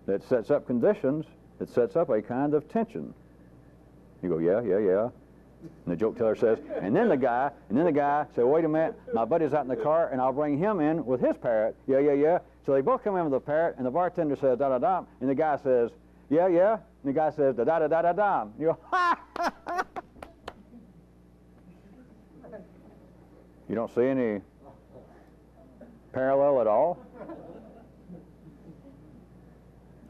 That sets up conditions, that sets up a kind of tension. You go, yeah, yeah, yeah. And the joke teller says, and then the guy said, wait a minute, my buddy's out in the car, and I'll bring him in with his parrot. Yeah, yeah, yeah. So they both come in with the parrot, and the bartender says, da-da-da, and the guy says, yeah, yeah. And the guy says, da-da-da-da-da-da. You go, ha, ha, ha. You don't see any parallel at all?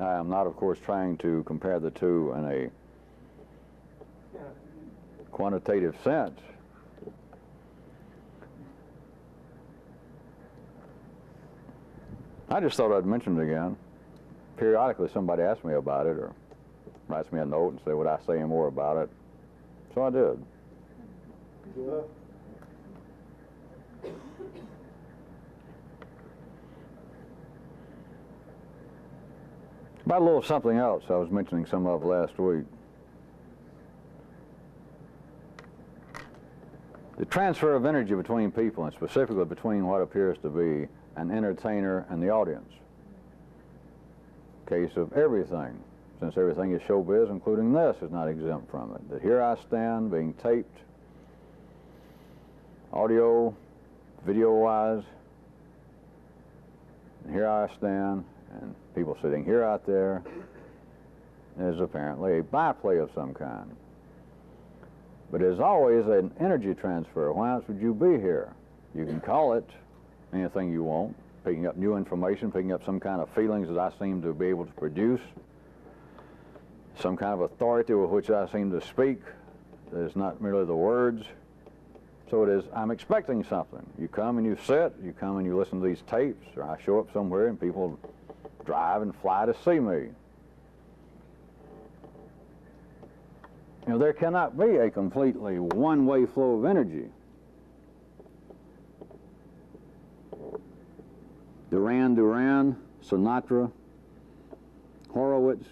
I am not, of course, trying to compare the two in a quantitative sense. I just thought I'd mention it again. Periodically somebody asks me about it or writes me a note and say, would I say more about it? So I did. Yeah. About a little something else I was mentioning some of last week. The transfer of energy between people, and specifically between what appears to be an entertainer and the audience. Case of everything, since everything is showbiz, including this, is not exempt from it. That here I stand being taped, audio, video-wise, and here I stand, and people sitting here out there is apparently a byplay of some kind. But there's always an energy transfer. Why else would you be here? You can call it anything you want, picking up new information, picking up some kind of feelings that I seem to be able to produce, some kind of authority with which I seem to speak that is not merely the words. So it is, I'm expecting something. You come and you sit, you come and you listen to these tapes, or I show up somewhere and people drive and fly to see me. You know, there cannot be a completely one-way flow of energy. Duran, Sinatra, Horowitz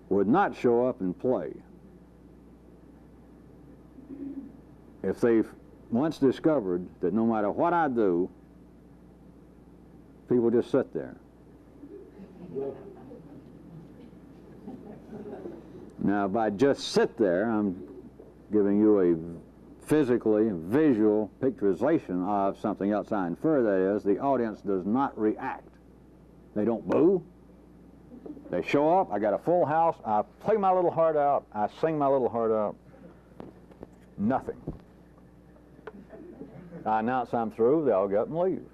would not show up and play if they've once discovered that no matter what I do, people just sit there. Now, by just sit there, I'm giving you a physically visual picturization of something else I infer, that is, the audience does not react. They don't boo. They show up, I got a full house, I play my little heart out, I sing my little heart out. Nothing. I announce I'm through, they all get up and leave.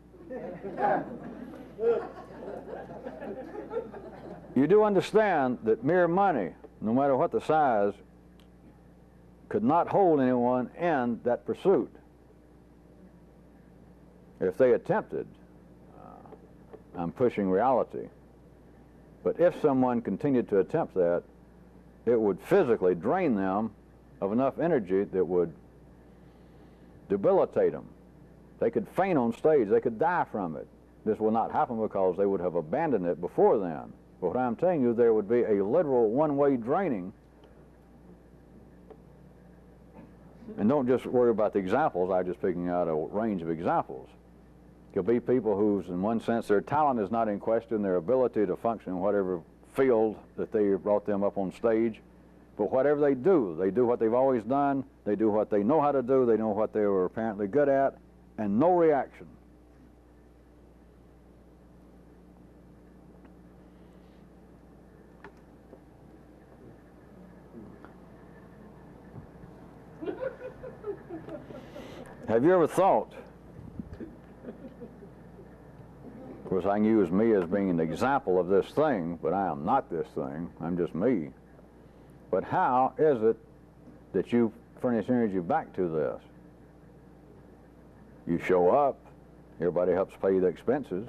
You do understand that mere money, no matter what the size, could not hold anyone in that pursuit. If they attempted, I'm pushing reality. But if someone continued to attempt that, it would physically drain them of enough energy that would debilitate them. They could faint on stage, they could die from it. This will not happen because they would have abandoned it before then. But what I'm telling you, there would be a literal one-way draining. And don't just worry about the examples, I'm just picking out a range of examples. There'll be people whose, in one sense, their talent is not in question, their ability to function in whatever field that they brought them up on stage. But whatever they do what they've always done, they do what they know how to do, they know what they were apparently good at, and no reaction. Have you ever thought, of course I can use me as being an example of this thing, but I am not this thing, I'm just me. But how is it that you furnish energy back to this? You show up, everybody helps pay the expenses.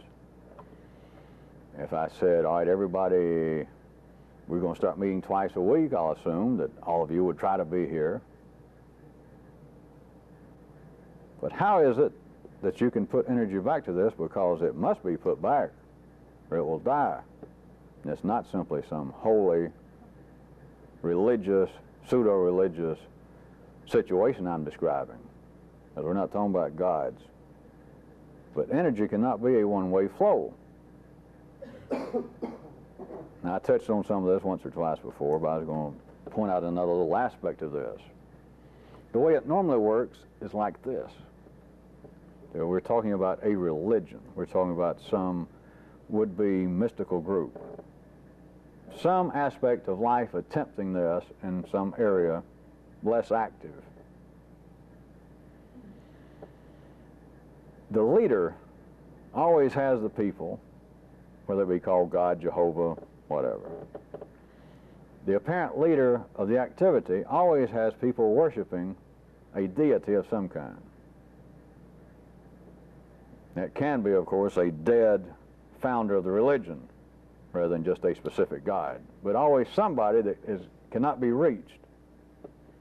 If I said, all right, everybody, we're going to start meeting twice a week, I'll assume that all of you would try to be here. But how is it that you can put energy back to this? Because it must be put back or it will die. And it's not simply some holy, religious, pseudo-religious situation I'm describing. Because we're not talking about gods. But energy cannot be a one-way flow. Now, I touched on some of this once or twice before, but I was going to point out another little aspect of this. The way it normally works is like this. We're talking about a religion. We're talking about some would-be mystical group. Some aspect of life attempting this in some area less active. The leader always has the people, whether it be called God, Jehovah, whatever. The apparent leader of the activity always has people worshiping a deity of some kind. It can be, of course, a dead founder of the religion rather than just a specific guide, but always somebody that cannot be reached,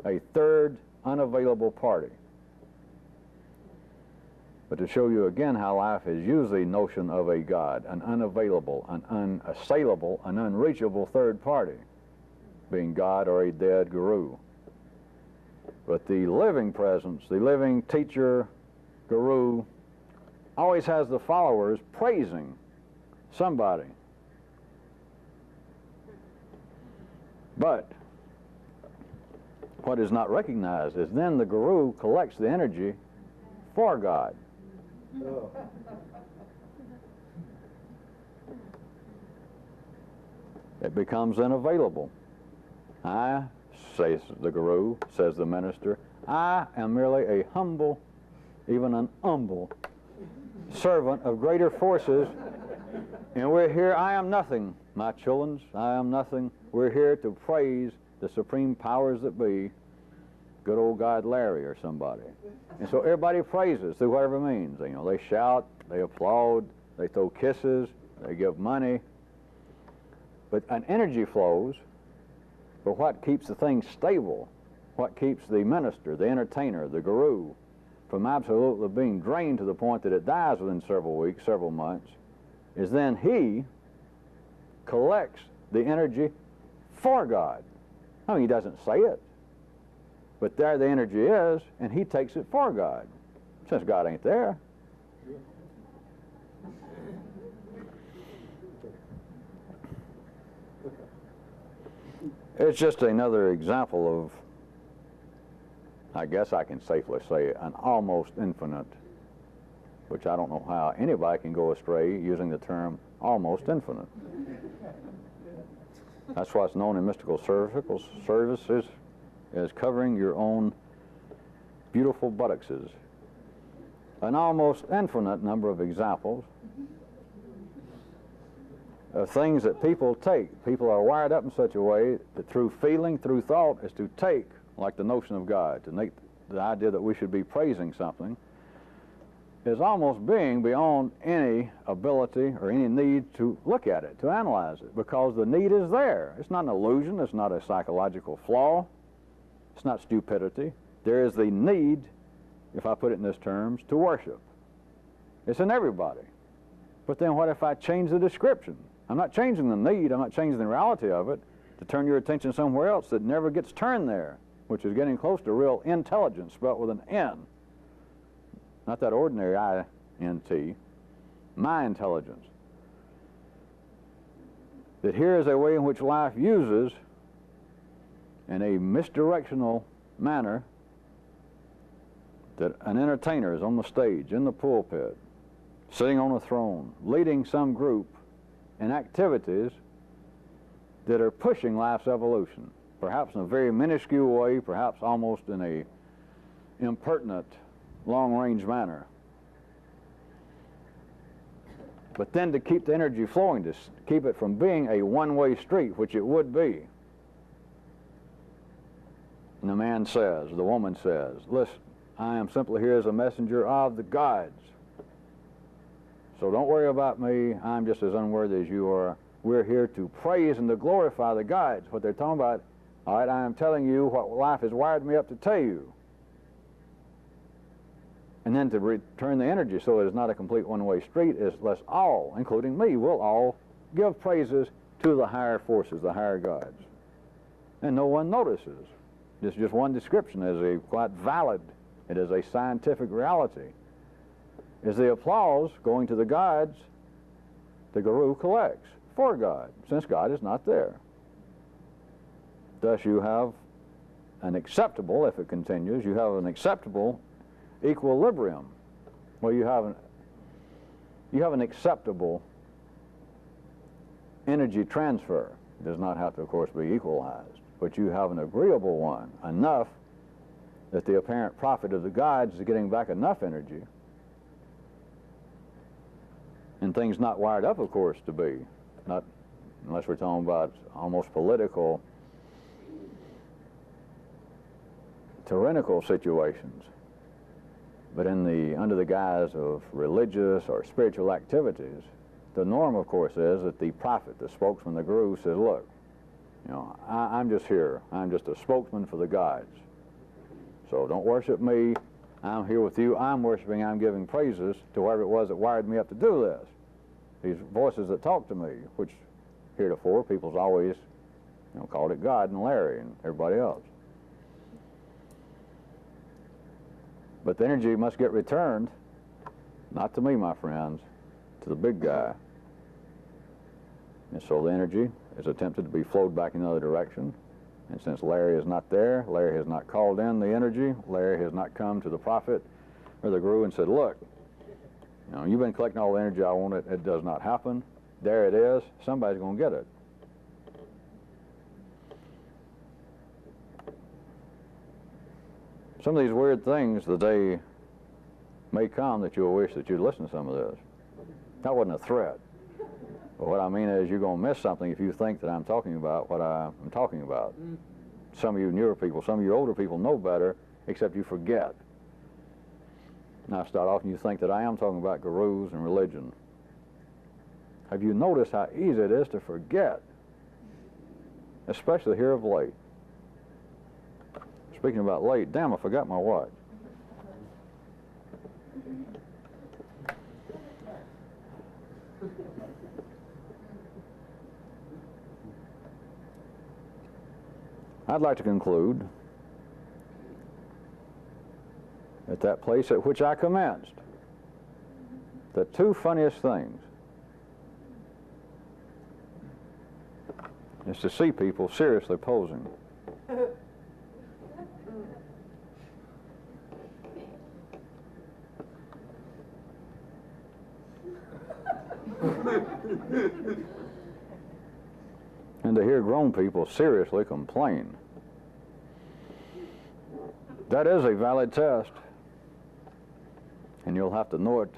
a third unavailable party. But to show you again how life is usually the notion of a God, an unavailable, an unassailable, an unreachable third party, being God or a dead guru. But the living presence, the living teacher, guru, always has the followers praising somebody. But what is not recognized is then the guru collects the energy for God. Oh. It becomes unavailable. I, says the guru, says the minister, I am merely a humble, even an humble servant of greater forces, and we're here, I am nothing, my children, I am nothing. We're here to praise the supreme powers that be, good old God Larry or somebody. And so everybody praises through whatever means. You know, they shout, they applaud, they throw kisses, they give money. But an energy flows, but what keeps the thing stable, what keeps the minister, the entertainer, the guru, from absolutely being drained to the point that it dies within several weeks, several months, is then he collects the energy for God. I mean, he doesn't say it, but there the energy is, and he takes it for God, since God ain't there. It's just another example of, I guess I can safely say, an almost infinite, which I don't know how anybody can go astray using the term almost infinite. That's what's known in mystical services as covering your own beautiful buttocks. An almost infinite number of examples of things that people take. People are wired up in such a way that through feeling, through thought, is to take, like the notion of God, to make the idea that we should be praising something, is almost being beyond any ability or any need to look at it, to analyze it, because the need is there. It's not an illusion, it's not a psychological flaw, it's not stupidity. There is the need, if I put it in these terms, to worship. It's in everybody. But then what if I change the description? I'm not changing the need, I'm not changing the reality of it, to turn your attention somewhere else that never gets turned there, which is getting close to real intelligence, spelled with an N. Not that ordinary I-N-T, my intelligence. That here is a way in which life uses, in a misdirectional manner, that an entertainer is on the stage, in the pulpit, sitting on a throne, leading some group in activities that are pushing life's evolution, perhaps in a very minuscule way, perhaps almost in a impertinent, long-range manner. But then to keep the energy flowing, to keep it from being a one-way street, which it would be. And the man says, the woman says, listen, I am simply here as a messenger of the gods. So don't worry about me, I'm just as unworthy as you are. We're here to praise and to glorify the gods. What they're talking about, all right, I am telling you what life has wired me up to tell you. And then to return the energy so it is not a complete one-way street is let's all, including me, will all give praises to the higher forces, the higher gods. And no one notices. It's just one description is a quite valid, it is a scientific reality. Is the applause going to the gods the guru collects for God, since God is not there. Thus you have an acceptable, if it continues, you have an acceptable equilibrium. Well, you have an acceptable energy transfer. It does not have to, of course, be equalized, but you have an agreeable one, enough that the apparent profit of the gods is getting back enough energy, and things not wired up, of course, to be, not unless we're talking about almost political, tyrannical situations. But in under the guise of religious or spiritual activities, The norm, of course, is that the prophet, the spokesman, the guru, says, look, you know, I'm just here. I'm just a spokesman for the gods. So don't worship me. I'm here with you. I'm worshiping. I'm giving praises to whoever it was that wired me up to do this. These voices that talk to me, which heretofore people's always, you know, called it God and Larry and everybody else. But the energy must get returned, not to me, my friends, to the big guy. And so the energy is attempted to be flowed back in another direction. And since Larry is not there, Larry has not called in the energy, Larry has not come to the prophet or the guru and said, look, you know, you've been collecting all the energy I wanted. It does not happen. There it is. Somebody's going to get it. Some of these weird things, the day may come that you'll wish that you'd listen to some of this. That wasn't a threat. But what I mean is you're going to miss something if you think that I'm talking about what I'm talking about. Some of you newer people, some of you older people know better, except you forget. Now I start off and you think that I am talking about gurus and religion. Have you noticed how easy it is to forget? Especially here of late. Speaking about late, damn, I forgot my watch. I'd like to conclude at that place at which I commenced. The two funniest things is to see people seriously posing. And to hear grown people seriously complain. That is a valid test. And you'll have to know it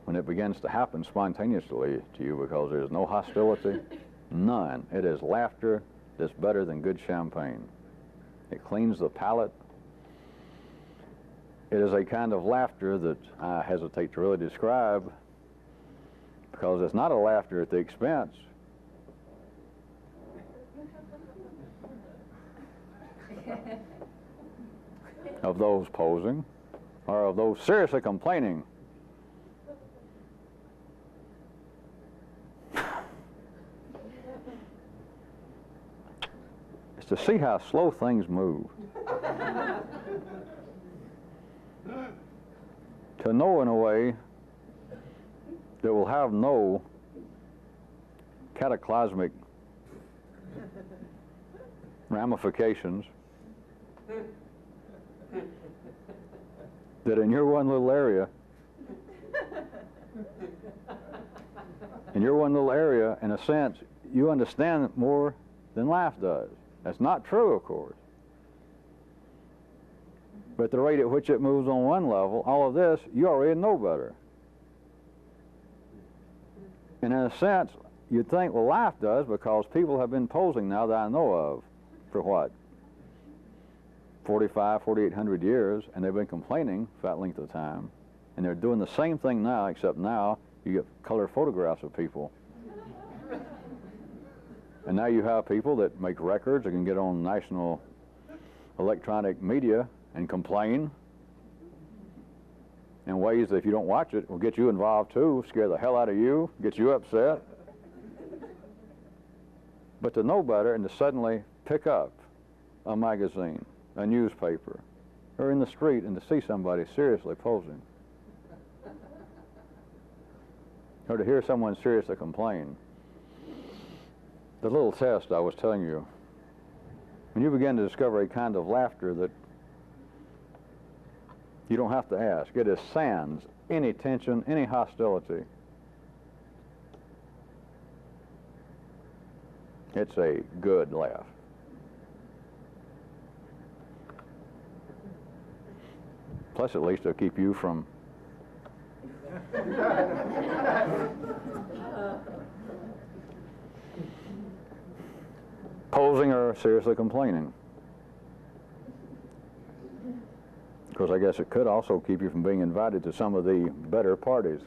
when it begins to happen spontaneously to you, because there's no hostility, none. It is laughter that's better than good champagne. It cleans the palate. It is a kind of laughter that I hesitate to really describe, because it's not a laughter at the expense of those posing or of those seriously complaining. It's to see how slow things move. To know in a way that will have no cataclysmic ramifications, that in your one little area, in a sense, you understand more than life does. That's not true, of course. But the rate at which it moves on one level, all of this, you already know better. And in a sense, you'd think, well, life does, because people have been posing now that I know of for what? 4,800 years, and they've been complaining for that length of time. And they're doing the same thing now, except now you get color photographs of people. And now you have people that make records that can get on national electronic media and complain in ways that if you don't watch it will get you involved too, scare the hell out of you, get you upset. But to know better and to suddenly pick up a magazine, a newspaper, or in the street and to see somebody seriously posing, or to hear someone seriously complain. The little test I was telling you, when you begin to discover a kind of laughter that you don't have to ask, it is sans any tension, any hostility. It's a good laugh. Plus, at least it'll keep you from posing or seriously complaining. Because I guess it could also keep you from being invited to some of the better parties.